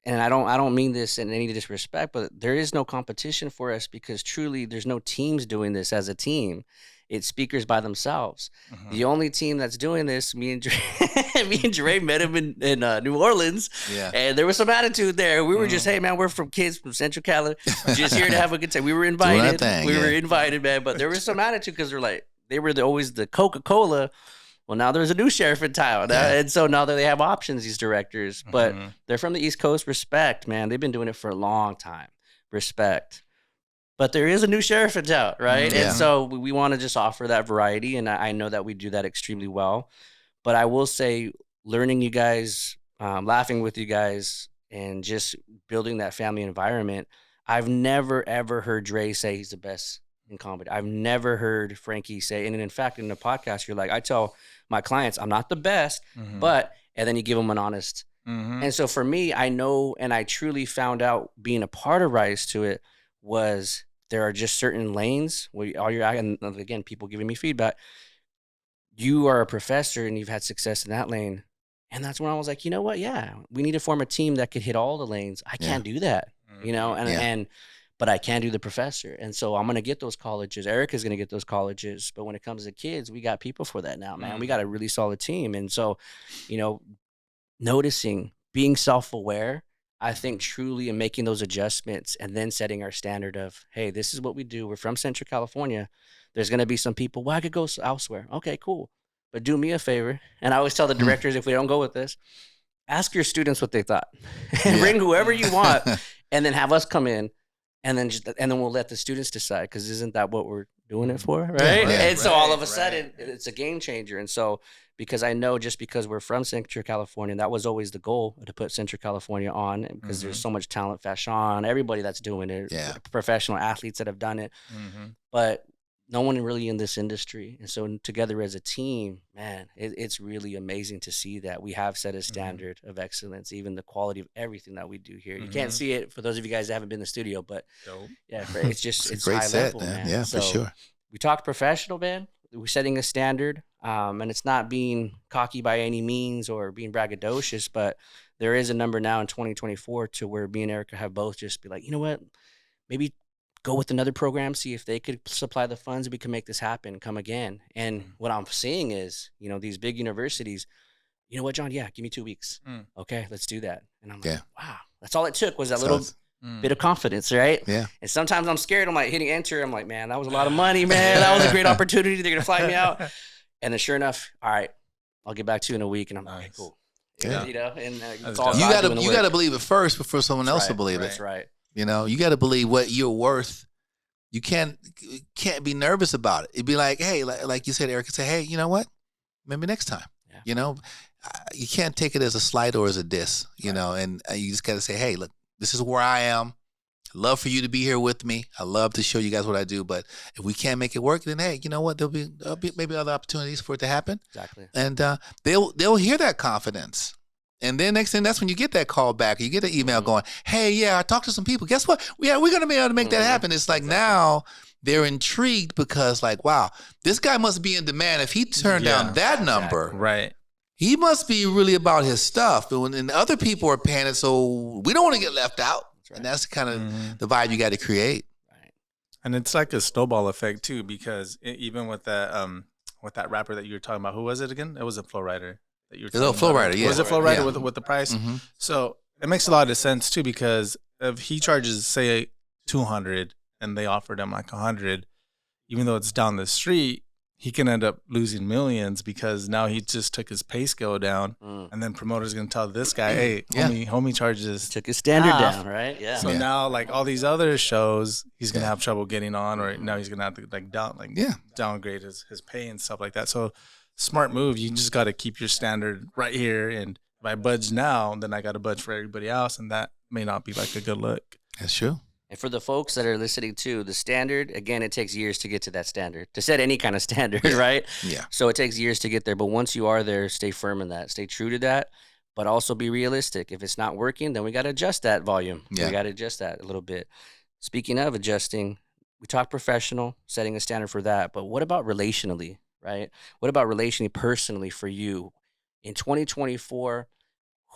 and I don't mean this in any disrespect, but there is no competition for us because truly there's no teams doing this as a team. It's speakers by themselves. The only team that's doing this, me and Dre met him in New Orleans, and there was some attitude there. We were just, hey man, we're from kids from Central Cali, just here to have a good time. We were invited, were invited, man, but there was some attitude because they were always the Coca-Cola. Well, now there's a new sheriff in town, and so now that they have options, these directors, but they're from the East Coast. Respect, man, they've been doing it for a long time. Respect. But there is a new sheriff in town, right? And so we want to just offer that variety, and I know that we do that extremely well. But I will say, learning you guys, laughing with you guys, and just building that family environment, I've never, ever heard Dre say he's the best in comedy. I've never heard Frankie say, and in fact, in the podcast, you're like, I tell my clients, I'm not the best, but, and then you give them an honest. And so for me, I know, and I truly found out being a part of Rise to It was there are just certain lanes where and again, people giving me feedback. You are a professor and you've had success in that lane. And that's when I was like, you know what? Yeah, we need to form a team that could hit all the lanes. I can't do that, but I can do the professor. And so I'm going to get those colleges. Erica's going to get those colleges. But when it comes to kids, we got people for that now, man. We got a really solid team. And so, noticing, being self-aware, I think truly in making those adjustments and then setting our standard of, hey, this is what we do. We're from Central California. There's going to be some people, well, I could go elsewhere. Okay, cool. But do me a favor. And I always tell the directors, if we don't go with this, ask your students what they thought and bring whoever you want and then have us come in and then we'll let the students decide. Because isn't that what we're doing it for? Right. So all of a sudden it's a game changer. And so, because I know just because we're from Central California, that was always the goal, to put Central California on, because there's so much talent, fashion, everybody that's doing it, professional athletes that have done it, but no one really in this industry. And so together as a team, man, it's really amazing to see that we have set a standard of excellence, even the quality of everything that we do here. You can't see it for those of you guys that haven't been in the studio, but it's just, it's great high set, level, man. Yeah, so for sure. We talked professional, man. We're setting a standard, and it's not being cocky by any means or being braggadocious, but there is a number now in 2024 to where me and Erica have both just be like, you know what, maybe go with another program, see if they could supply the funds and we can make this happen, come again. And what I'm seeing is, these big universities, you know what, John? Yeah, give me 2 weeks. Okay, let's do that. And I'm like, wow, that's all it took was that little bit of confidence, right? Yeah. And sometimes I'm scared. I'm like hitting enter. I'm like, man, that was a lot of money, man. That was a great opportunity. They're going to fly me out. And then sure enough, all right, I'll get back to you in a week. And I'm like, okay, cool. Yeah. And it's You got to believe it first before someone else will believe it. That's right. You got to believe what you're worth You can't be nervous about it. It'd be like, hey, like you said, Eric, say, hey, you know what? Maybe next time. Yeah. You know, you can't take it as a slight or as a diss. You know, and you just got to say, hey, look, this is where I am. I'd love for you to be here with me. I love to show you guys what I do. But if we can't make it work, then hey, you know what? There'll be maybe other opportunities for it to happen. Exactly. And they'll hear that confidence. And then next thing, that's when you get that call back. You get an email going, hey, yeah, I talked to some people. Guess what? We're going to be able to make that happen. It's like now they're intrigued because like, wow, this guy must be in demand. If he turned down that number, Right. he must be really about his stuff. And other people are paying it, so we don't want to get left out. Right. And that's kind of the vibe you got to create. Right. And it's like a snowball effect too, because even with that rapper that you were talking about, who was it again? It was a Flow Rider that you were talking about. Flow Rider, yeah. Was it Flow Rider Yeah. with the price? Mm-hmm. So it makes a lot of sense too, because if he charges say 200 and they offered him like 100, even though it's down the street, he can end up losing millions because now he just took his pay scale down, and then promoter's gonna tell this guy, hey, homie charges Took his standard half. down, right? Yeah. So now, like all these other shows, he's gonna have trouble getting on, or now he's gonna have to downgrade his pay and stuff like that. So smart move. You just got to keep your standard right here, and if I budge now, then I got to budge for everybody else, and that may not be like a good look. That's true. And for the folks that are listening to the standard, again, it takes years to get to that standard, to set any kind of standard, right? Yeah. So it takes years to get there. But once you are there, stay firm in that, stay true to that, but also be realistic. If it's not working, then we got to adjust that volume. Yeah. We got to adjust that a little bit. Speaking of adjusting, we talk professional, setting a standard for that. But what about relationally, right? What about relationally, personally for you? In 2024,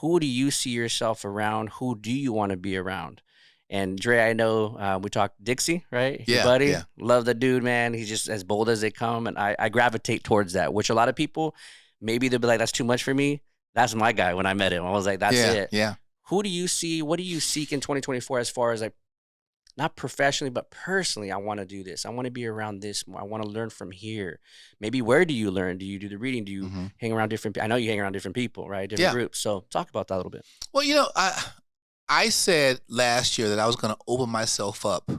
who do you see yourself around? Who do you want to be around? And Dre, I know we talked Dixie, right? Your Yeah, buddy. yeah. Love the dude, man. He's just as bold as they come. And I gravitate towards that, which a lot of people, maybe they'll be like, that's too much for me. That's my guy when I met him. I was like, that's it. Yeah. Who do you see? What do you seek in 2024 as far as like, not professionally, but personally, I want to do this. I want to be around this more. I want to learn from here. Maybe where do you learn? Do you do the reading? Do you hang around different people? I know you hang around different people, right? Different groups. So talk about that a little bit. Well, you know, I said last year that I was going to open myself up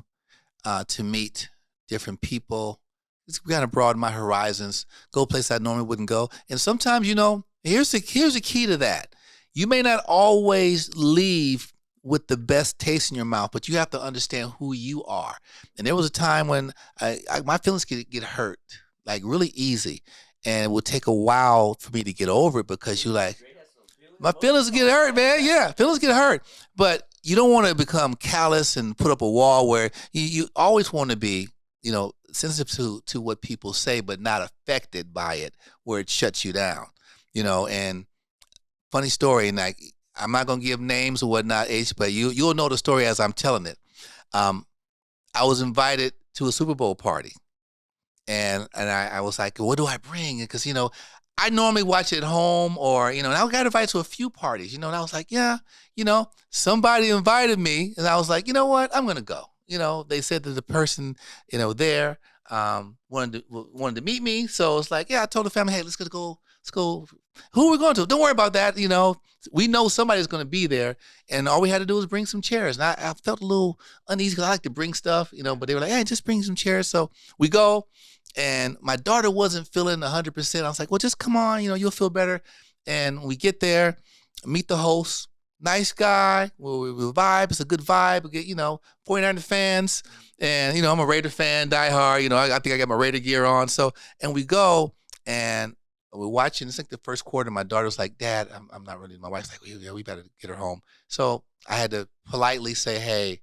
to meet different people. Just kind of broaden my horizons, go places I normally wouldn't go. And sometimes, you know, here's the key to that. You may not always leave with the best taste in your mouth, but you have to understand who you are. And there was a time when my feelings get hurt, like really easy. And it would take a while for me to get over it because you're like, my feelings get hurt, man. Yeah, feelings get hurt. But you don't want to become callous and put up a wall where you always want to be, you know, sensitive to what people say, but not affected by it, where it shuts you down, you know. And funny story, and like, I'm not going to give names or whatnot, H, but you'll know the story as I'm telling it. I was invited to a Super Bowl party, and I was like, what do I bring? Because, you know, I normally watch it at home, or, you know, and I got invited to a few parties, you know, and I was like, yeah, you know, somebody invited me, and I was like, you know what, I'm going to go. You know, they said that the person, you know, there wanted to meet me, so it's like, yeah, I told the family, hey, let's go. Who are we going to? Don't worry about that. You know, we know somebody's going to be there, and all we had to do was bring some chairs. And I felt a little uneasy because I like to bring stuff, you know, but they were like, hey, just bring some chairs. So we go, and my daughter wasn't feeling 100%. I was like, well, just come on, you know, you'll feel better. And we get there, meet the host, nice guy. We vibe. It's a good vibe. We get, you know, 49er fans, and, you know, I'm a Raider fan, diehard. You know, I think I got my Raider gear on. So, and we go, and we're watching. It's like the first quarter. My daughter was like, Dad, I'm not really. My wife's like, yeah, we better get her home. So I had to politely say, hey,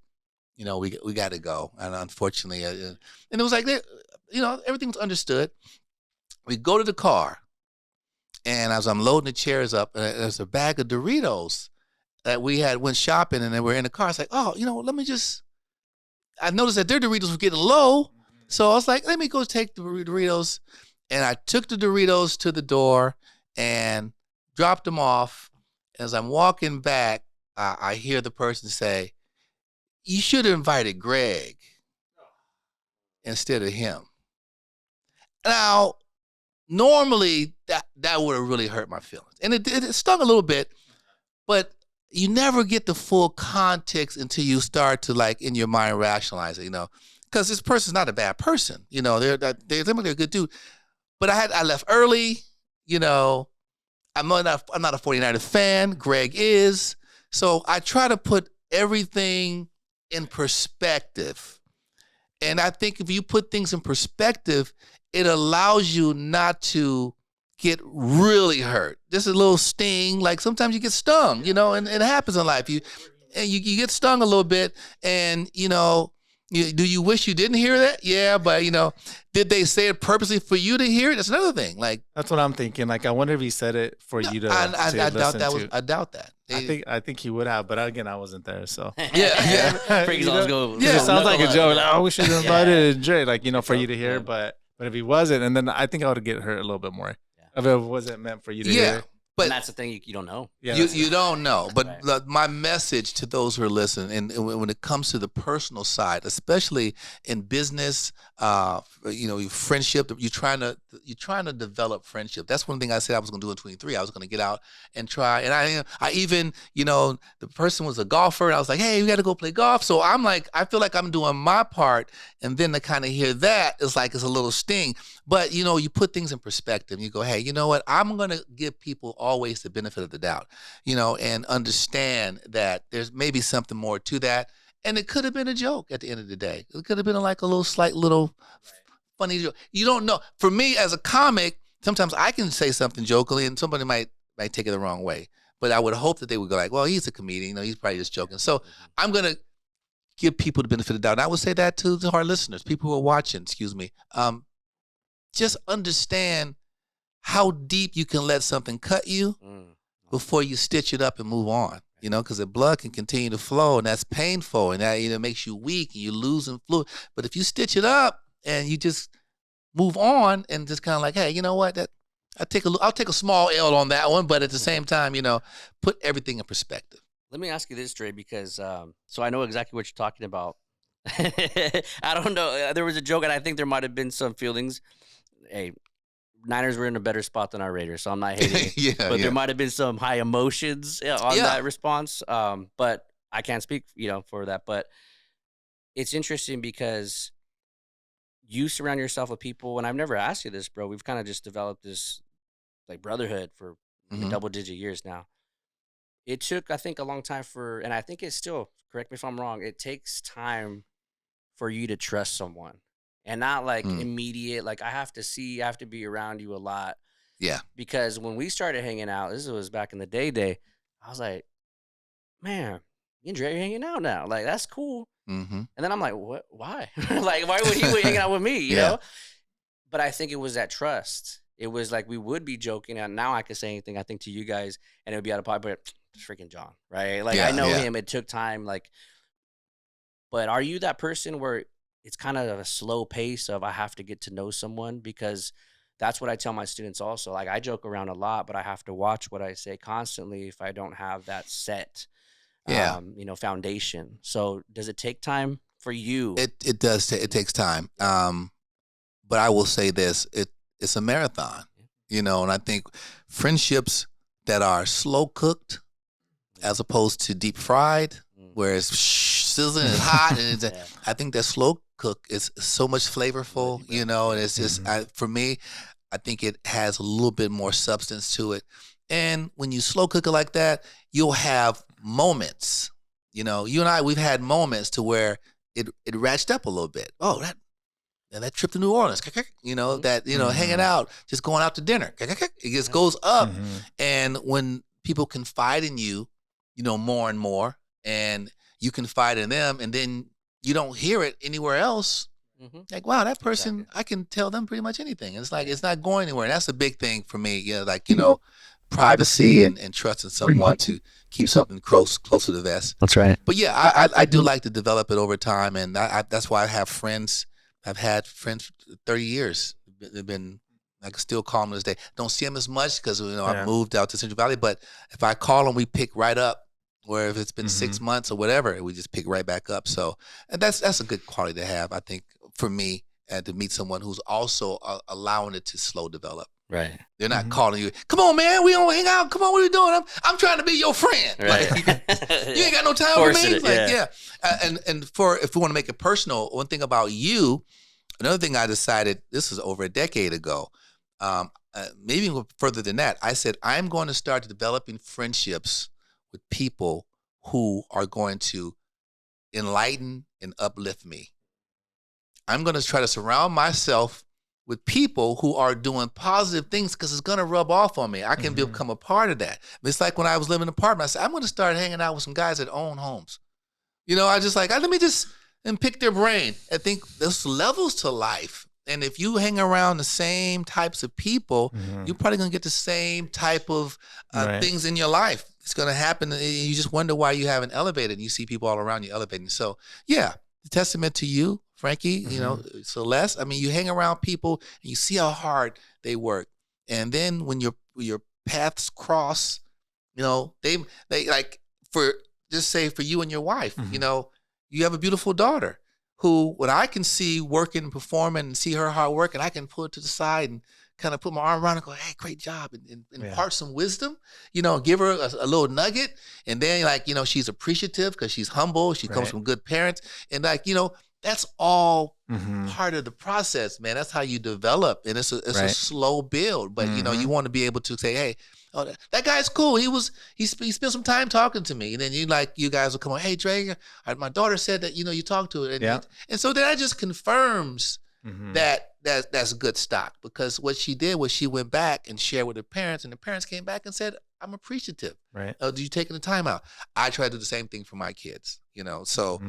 you know, we got to go. And unfortunately, and it was like, you know, everything was understood. We go to the car, and as I'm loading the chairs up, there's a bag of Doritos that we had went shopping, and then we're in the car. It's like, oh, you know, I noticed that their Doritos were getting low. So I was like, let me go take the Doritos. And I took the Doritos to the door and dropped them off. As I'm walking back, I hear the person say, you should have invited Greg instead of him. Now, normally that would have really hurt my feelings. And it stung a little bit, but you never get the full context until you start to, like, in your mind rationalize it, you know. because this person's not a bad person. They're a good dude. But I left early. I'm not a 49er fan. Greg is. So I try to put everything in perspective. And I think if you put things in perspective, it allows you not to get really hurt. Just a little sting. Like sometimes you get stung, and it happens in life. You get stung a little bit, and do you wish you didn't hear that? Yeah, but did they say it purposely for you to hear it? That's another thing. Like that's what I'm thinking. Like I wonder if he said it for you to. I doubt that. I doubt that. I think he would have, but again, I wasn't there, so yeah. Freaks always go. It sounds like a joke. Like, oh, we should have invited Dre, for you to hear, but if he wasn't, and then I think I would get hurt a little bit more if it wasn't meant for you to hear. But and that's the thing, you don't know. Yeah, you don't know. But my message to those who are listening, and when it comes to the personal side, especially in business, friendship, you're trying to develop friendship. That's one thing I said I was going to do in 23. I was going to get out and try. And I even, the person was a golfer, and I was like, hey, we got to go play golf. So I'm like, I feel like I'm doing my part, and then to kind of hear that is like it's a little sting. But you put things in perspective. You go, hey, you know what? I'm going to give people always the benefit of the doubt, and understand that there's maybe something more to that. And it could have been a joke at the end of the day. It could have been like a little slight little funny joke. You don't know. For me as a comic, sometimes I can say something jokingly and somebody might take it the wrong way. But I would hope that they would go like, well, he's a comedian. He's probably just joking. So I'm going to give people the benefit of the doubt. And I would say that to our listeners, people who are watching, just understand how deep you can let something cut you before you stitch it up and move on, because the blood can continue to flow, and that's painful, and that makes you weak, and you're losing fluid. But if you stitch it up and you just move on and just kind of like, hey, you know what, I'll take a small L on that one, but at the same time, put everything in perspective. Let me ask you this, Dre, because so I know exactly what you're talking about. I don't know. There was a joke, and I think there might have been some feelings. Hey, Niners were in a better spot than our Raiders, so I'm not hating it. There might have been some high emotions on that response. But I can't speak, for that. But it's interesting because you surround yourself with people, and I've never asked you this, bro. We've kind of just developed this like brotherhood for double-digit years now. It took, I think, a long time and I think it's still, correct me if I'm wrong, it takes time for you to trust someone. And not like immediate, like I have to be around you a lot. Yeah. Because when we started hanging out, this was back in the day, I was like, man, you and Dre are hanging out now. Like, that's cool. Mm-hmm. And then I'm like, what? Why? Like, why would he be hanging out with me, you know? But I think it was that trust. It was like we would be joking, and now I could say anything, I think, to you guys, and it would be out of pocket, but freaking John, right? Like, I know him. It took time, but are you that person where it's kind of a slow pace of I have to get to know someone? Because that's what I tell my students also. Like, I joke around a lot, but I have to watch what I say constantly if I don't have that set, foundation. So does it take time for you? It does. It takes time. But I will say this, it's a marathon, and I think friendships that are slow cooked as opposed to deep fried, where it's sizzling and hot, and I think that slow cook is so much flavorful, and it's just, for me, I think it has a little bit more substance to it. And when you slow cook it like that, you'll have moments, you and I, we've had moments to where it ratcheted up a little bit. Oh, that trip to New Orleans, hanging out, just going out to dinner, it just goes up. And when people confide in you, more and more, and you confide in them, and then you don't hear it anywhere else. Like, wow, that person, I can tell them pretty much anything. It's like, it's not going anywhere. And that's a big thing for me, privacy and trusting someone to keep something close to the vest. That's right. But yeah, I do like to develop it over time. And that's why I have friends. I've had friends for 30 years. They've been, I can still call them to this day. Don't see them as much because, I've moved out to Central Valley. But if I call them, we pick right up. Where if it's been 6 months or whatever, we just pick right back up. So, and that's a good quality to have, I think, for me, and to meet someone who's also allowing it to slow develop. Right. They're not calling you. Come on, man. We don't hang out. Come on, what are you doing? I'm trying to be your friend. Right. Like, you ain't got no time for Forcing me. it, Like, yeah. And for if we want to make it personal, one thing about you, another thing I decided, this was over a decade ago, maybe even further than that, I said, I'm going to start developing friendships with people who are going to enlighten and uplift me. I'm going to try to surround myself with people who are doing positive things because it's going to rub off on me. I can become a part of that. It's like when I was living in an apartment, I said, I'm going to start hanging out with some guys that own homes. You know, I just like, let me just and pick their brain. I think there's levels to life. And if you hang around the same types of people, you're probably going to get the same type of things in your life. It's going to happen. You just wonder why you haven't elevated. And you see people all around you elevating. So, yeah, the testament to you, Frankie, you know, Celeste. I mean, you hang around people and you see how hard they work. And then when your paths cross, you know, they like for just say for you and your wife, you know, you have a beautiful daughter who, when I can see working and performing and see her hard work, and I can pull it to the side and kind of put my arm around her and go, hey, great job, and impart some wisdom, you know, give her a little nugget. And then, like, you know, she's appreciative because she's humble. She comes from good parents. And, like, you know, that's all part of the process, man. That's how you develop. And it's a slow build. But, you know, you want to be able to say, hey, oh, that guy's cool. He spent some time talking to me. And then you guys will come on, hey, Dre, my daughter said that, you know, you talked to her. And so that just confirms that's good stock, because what she did was she went back and shared with her parents, and the parents came back and said, I'm appreciative. Right. Do you taking the time out? I try to do the same thing for my kids, you know, so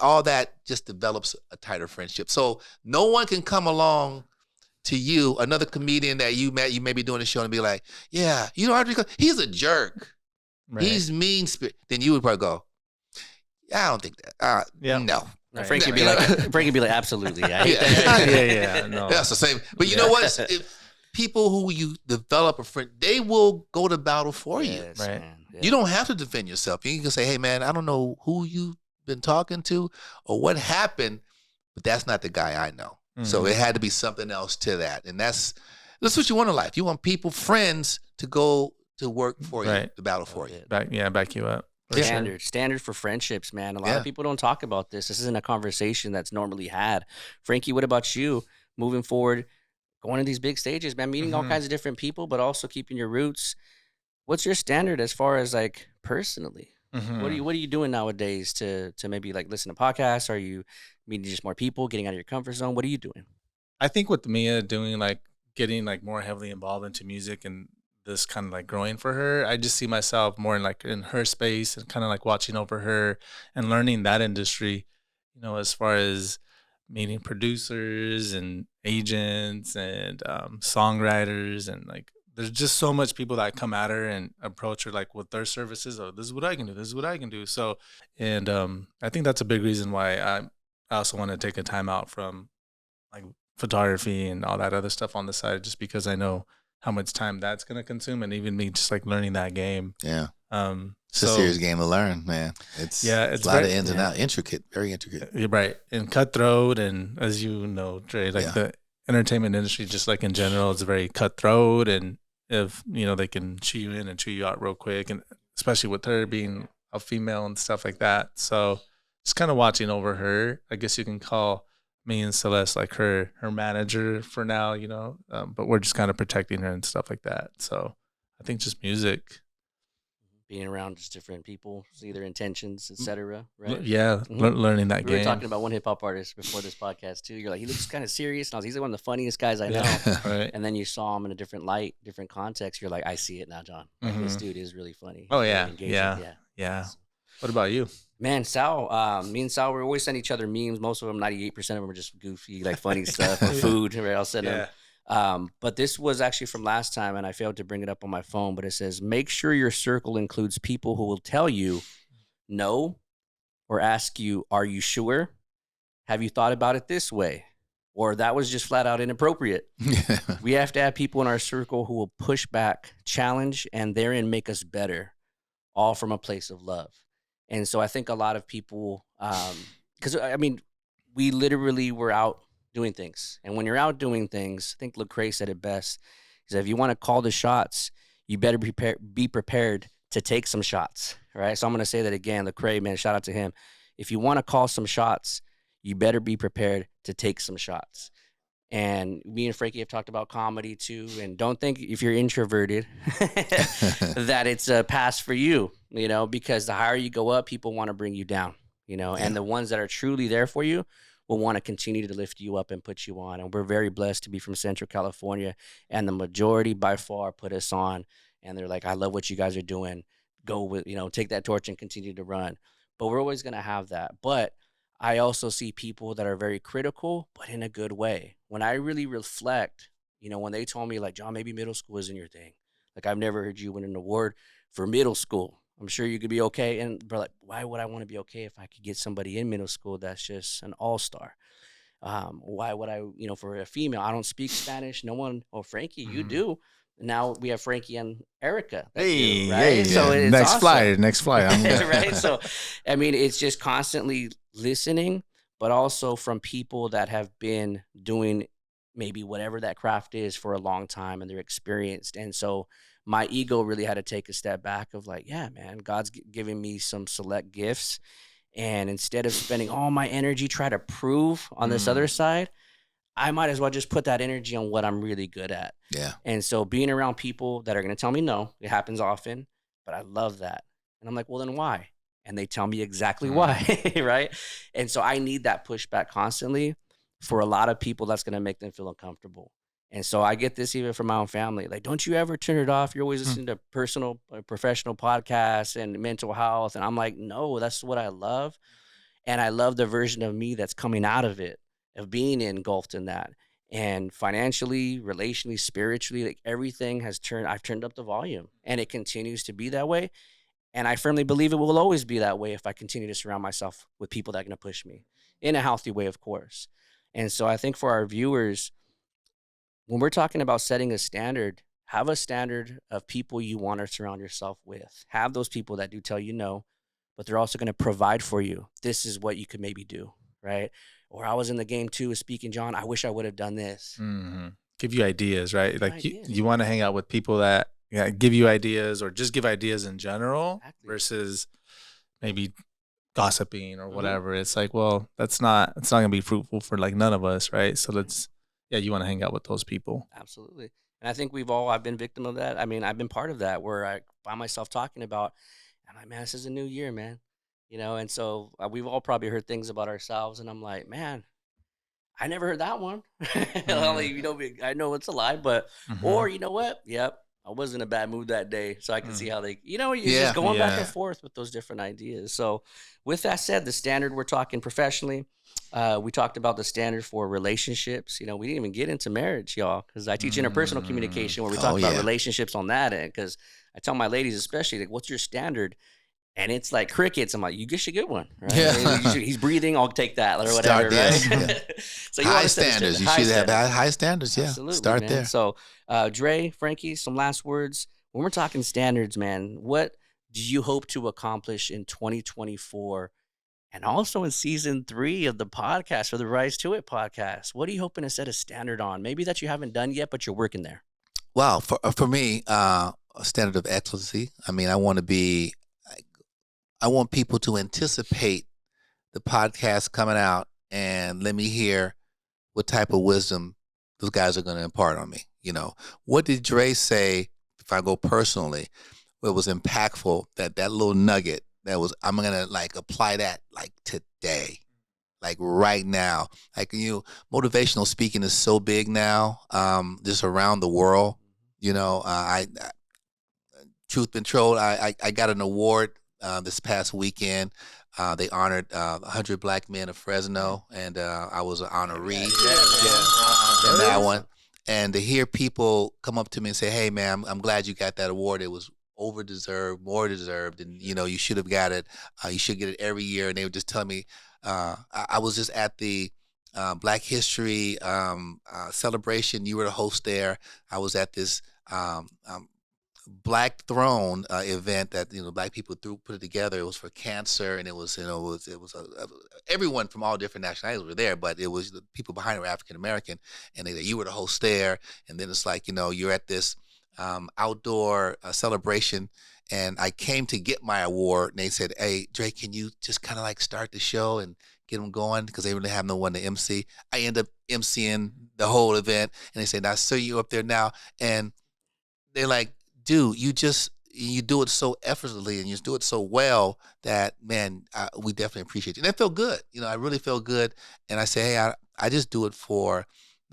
all that just develops a tighter friendship. So no one can come along to you, another comedian that you met, you may be doing a show and be like, yeah, you know, he's a jerk. Right. He's mean spirit. Then you would probably go, yeah, I don't think that. No. Right. Frank would be like, absolutely. I hate that. No. That's the same. But you know what? If people who you develop a friend, they will go to battle for you. Right. Man. Yeah. You don't have to defend yourself. You can say, hey, man, I don't know who you've been talking to or what happened, but that's not the guy I know. So it had to be something else to that. And that's what you want in life. You want people, friends, to go to work for you, to battle for you. Back you up. Standard for friendships, man. A lot of people don't talk about this. This isn't a conversation that's normally had. Frankie, what about you moving forward, going to these big stages, man, meeting all kinds of different people, but also keeping your roots? What's your standard as far as like personally? What are you doing nowadays to maybe like listen to podcasts? Are you meeting just more people, getting out of your comfort zone? What are you doing? I think with Mia doing like getting like more heavily involved into music and this kind of like growing for her, I just see myself more in her space and kind of like watching over her and learning that industry, you know, as far as meeting producers and agents and songwriters, and like there's just so much people that come at her and approach her like with their services. Oh, this is what I can do. This is what I can do. So, and I think that's a big reason why I also want to take a time out from like photography and all that other stuff on the side, just because I know how much time that's going to consume, and even me just like learning that game. Yeah. It's a serious game to learn, man. It's a lot of ins and outs, intricate, very intricate. You're right. And cutthroat. And as you know, Dre, like the entertainment industry, just like in general, is very cutthroat. And if, you know, they can chew you in and chew you out real quick, and especially with her being a female and stuff like that. So just kind of watching over her. I guess you can call me and Celeste like her manager for now, you know, but we're just kind of protecting her and stuff like that. So I think just music, being around just different people, see their intentions, etc. Right? Yeah, learning that game. We were talking about one hip hop artist before this podcast too. You're like, he looks kind of serious, and he's one of the funniest guys I know. Right. And then you saw him in a different light, different context. You're like, I see it now, John. Like, this dude is really funny. Oh yeah, really yeah. What about you? Man, Sal, me and Sal, we always send each other memes. Most of them, 98% of them are just goofy, like funny stuff or food. Right? I'll send them. But this was actually from last time, and I failed to bring it up on my phone, but it says, make sure your circle includes people who will tell you no, or ask you, are you sure? Have you thought about it this way? Or that was just flat out inappropriate. We have to have people in our circle who will push back, challenge, and therein make us better, all from a place of love. And so I think a lot of people, because I mean, we literally were out doing things. And when you're out doing things, I think Lecrae said it best. Because if you want to call the shots, you better be prepared to take some shots, right? So I'm going to say that again. Lecrae, man, shout out to him. If you want to call some shots, you better be prepared to take some shots. And me and Frankie have talked about comedy too. And don't think if you're introverted that it's a pass for you, you know, because the higher you go up, people want to bring you down, you know, and the ones that are truly there for you will want to continue to lift you up and put you on. And we're very blessed to be from Central California. And the majority by far put us on. And they're like, I love what you guys are doing. Go with, you know, take that torch and continue to run. But we're always going to have that. But I also see people that are very critical, but in a good way. When I really reflect, you know, when they told me like, John, maybe middle school isn't your thing. Like, I've never heard you win an award for middle school. I'm sure you could be okay. And bro, like, why would I want to be okay if I could get somebody in middle school that's just an all-star? Why would I, you know, for a female, I don't speak Spanish. No one, oh, Frankie, you do. Now we have Frankie and Erica. Hey, right? hey, So it's next awesome. flight. Right? So, I mean, it's just constantly listening, but also from people that have been doing maybe whatever that craft is for a long time and they're experienced. And so my ego really had to take a step back of like, yeah, man, God's giving me some select gifts. And instead of spending all my energy trying to prove on this other side, I might as well just put that energy on what I'm really good at. Yeah. And so being around people that are going to tell me no, it happens often, but I love that. And I'm like, well, then why? And they tell me exactly why, right? And so I need that pushback constantly. For a lot of people, that's going to make them feel uncomfortable. And so I get this even from my own family. Like, don't you ever turn it off? You're always listening to personal, professional podcasts and mental health. And I'm like, no, that's what I love. And I love the version of me that's coming out of it, of being engulfed in that. And financially, relationally, spiritually, like everything I've turned up the volume. And it continues to be that way. And I firmly believe it will always be that way if I continue to surround myself with people that are going to push me in a healthy way, of course. And so I think for our viewers, when we're talking about setting a standard, have a standard of people you want to surround yourself with. Have those people that do tell you no, but they're also going to provide for you. This is what you could maybe do, right? Or I was in the game too, speaking, John, I wish I would have done this. Give you ideas, right? Like Ideas. you want to hang out with people that give you ideas or just give ideas in general versus maybe gossiping or whatever. It's like, well, it's not going to be fruitful for like none of us, right? So you want to hang out with those people. Absolutely. And I think I've been victim of that. I mean, I've been part of that where I find myself talking about, I'm like, man, this is a new year, man. You know, and so we've all probably heard things about ourselves, and I'm like, man, I never heard that one. You know, I know it's a lie, but, or you know what? Yep. I was in a bad mood that day, so I can see how they, you know, you're just going back and forth with those different ideas. So with that said, the standard, we're talking professionally. We talked about the standard for relationships. You know, we didn't even get into marriage, y'all, because I teach interpersonal communication where we talk about relationships on that end. Because I tell my ladies especially, like, what's your standard? And it's like crickets. I'm like, you get a good one, right? Yeah. He's breathing. I'll take that or whatever. So high standards. You should have high standards. Yeah. Absolutely, Start man. there. So, Dre, Frankie, some last words. When we're talking standards, man, what do you hope to accomplish in 2024 and also in season 3 of the podcast for the Rise to It podcast? What are you hoping to set a standard on? Maybe that you haven't done yet, but you're working there. Wow. For me, a standard of excellency. I mean, I want people to anticipate the podcast coming out and let me hear what type of wisdom those guys are going to impart on me. You know, what did Dre say, if I go personally, what was impactful, that little nugget that was, I'm going to like apply that like today, like right now. Like, you know, motivational speaking is so big now, just around the world. You know, truth been told, I got an award this past weekend. They honored 100 Black men of Fresno, and I was an honoree in that one. And to hear people come up to me and say, hey, man, I'm glad you got that award. It was over-deserved, more deserved, and, you know, you should have got it. You should get it every year. And they would just tell me, I was just at the Black History celebration. You were the host there. I was at this Black Throne event that Black people put it together. It was for cancer, and it was everyone from all different nationalities were there, but it was the people behind it were African American, and you were the host there. And then it's like you're at this outdoor celebration, and I came to get my award, and they said, "Hey, Dre, can you just kind of like start the show and get them going?" Because they really have no one to MC. I end up MCing the whole event, and they say, "Now, sir, you up there now," and they're like, dude, you do it so effortlessly and you do it so well that, man, we definitely appreciate you. And it felt good. I really felt good. And I say, hey, I just do it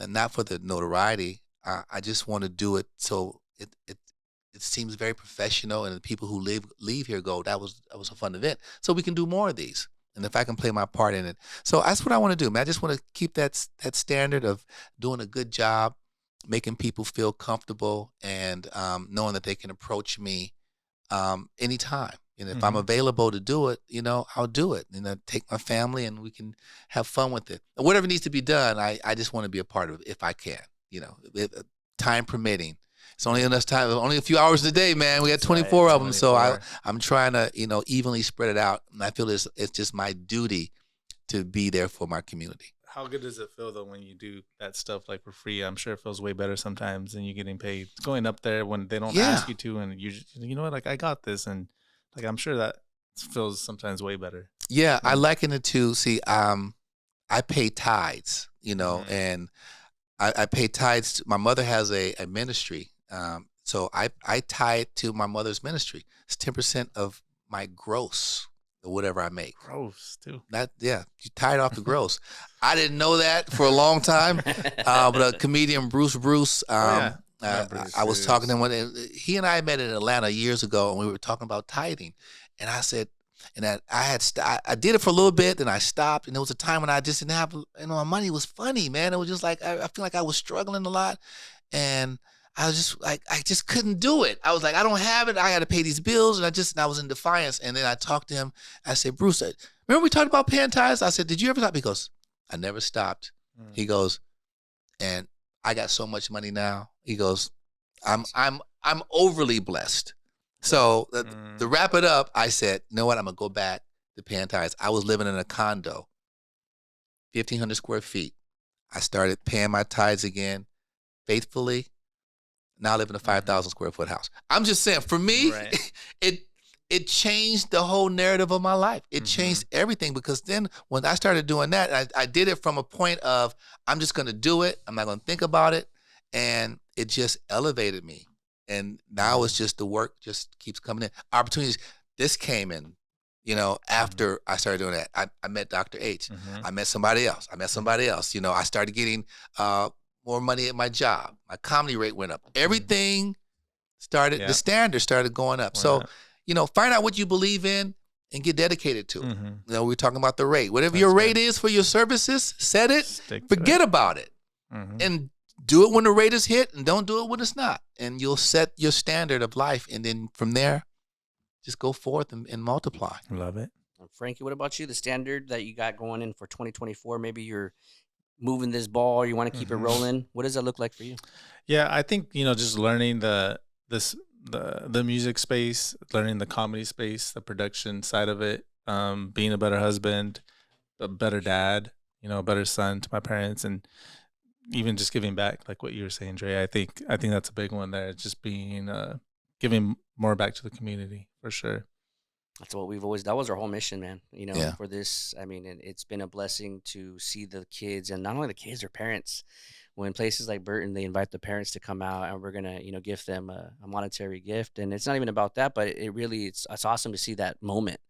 not for the notoriety. I just want to do it so it seems very professional, and the people who leave here go, that was a fun event. So we can do more of these. And if I can play my part in it. So that's what I want to do, man. I just want to keep that standard of doing a good job, making people feel comfortable, and knowing that they can approach me anytime. And if I'm available to do it, I'll do it. Take my family and we can have fun with it. Whatever needs to be done, I just want to be a part of it if I can. Time permitting. It's only enough time, only a few hours a day, man. We got 24 of them, so I'm trying to, evenly spread it out. And I feel it's just my duty to be there for my community. How good does it feel though when you do that stuff like for free? I'm sure it feels way better sometimes than you getting paid. Going up there when they don't ask you to, and you know what, like I got this, and like I'm sure that feels sometimes way better. Yeah, I liken it to I pay tithes, and I pay tithes. My mother has a ministry, so I tie it to my mother's ministry. It's 10% of my gross. Or whatever I make. Gross too. You tie it off the gross. I didn't know that for a long time, but a comedian, Bruce, I was talking to him he and I met in Atlanta years ago, and we were talking about tithing, and I said, and that I did it for a little bit, then I stopped, and there was a time when I just didn't have, my money was funny, man. It was just like I feel like I was struggling a lot, and I was just like, I just couldn't do it. I was like, I don't have it. I got to pay these bills. And I was in defiance. And then I talked to him. I said, Bruce, remember we talked about paying tithes? I said, did you ever stop? He goes, I never stopped. He goes, and I got so much money now. He goes, I'm overly blessed. So to wrap it up, I said, you know what? I'm going to go back to paying tithes. I was living in a condo, 1,500 square feet. I started paying my tithes again faithfully. Now I live in a 5,000 square foot house. I'm just saying, for me, it changed the whole narrative of my life. It changed everything, because then when I started doing that, I did it from a point of, I'm just going to do it. I'm not going to think about it. And it just elevated me. And now it's just the work just keeps coming in. Opportunities. This came in, after I started doing that. I met Dr. H. I met somebody else. I started getting more money at my job. My comedy rate went up. Everything started, the standard started going up. So, find out what you believe in and get dedicated to it. We're talking about the rate. Whatever your rate is for your services, set it, forget about it. And do it when the rate is hit, and don't do it when it's not. And you'll set your standard of life. And then from there, just go forth and multiply. Love it. Frankie, what about you? The standard that you got going in for 2024, maybe you're moving this ball, you want to keep it rolling. What does that look like for you? Yeah, I think, just learning the music space, learning the comedy space, the production side of it, being a better husband, a better dad, a better son to my parents, and even just giving back, like what you were saying, Dre. I think that's a big one there. Just being giving more back to the community for sure. That's what that was our whole mission, man. For this, I mean, it's been a blessing to see the kids, and not only the kids, their parents. When places like Burton, they invite the parents to come out, and we're going to, gift them a monetary gift. And it's not even about that, but it's awesome to see that moment.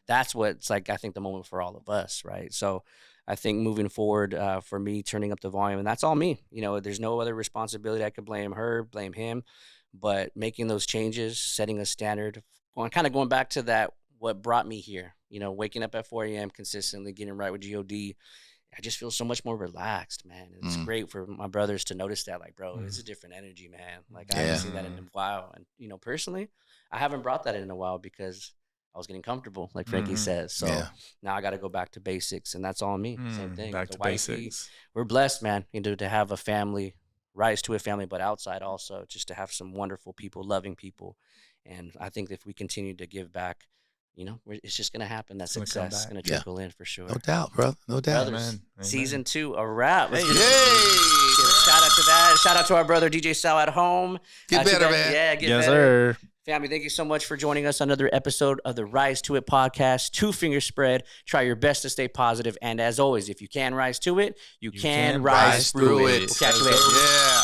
That's what's like, I think, the moment for all of us, right? So I think moving forward, for me, turning up the volume, and that's all me. There's no other responsibility. I could blame her, blame him, but making those changes, setting a standard, kind of going back to that, what brought me here, waking up at 4 a.m. consistently, getting right with God. I just feel so much more relaxed, man. And it's great for my brothers to notice that, like, bro, it's a different energy, man. Like, I haven't seen that in a while. And, personally, I haven't brought that in a while because I was getting comfortable, like Frankie says. So now I got to go back to basics, and that's all me. Same thing. Back to wifey, basics. We're blessed, man, to have a family Rise to It family, but outside also, just to have some wonderful people, loving people. And I think if we continue to give back, it's just going to happen. That It's gonna come success is back. going to trickle in for sure. No doubt, brother. No doubt. Brothers, Amen. Amen. season 2, a wrap. Let's Hey, give a shout out to that. Shout out to our brother DJ Sal at home. Get To better, that- man. Yeah, get Yes, better. sir. Family, thank you so much for joining us on another episode of the Rise to It podcast. 2 finger spread. Try your best to stay positive. And as always, if you can rise to it, you can rise through it. We'll catch you later. Yeah.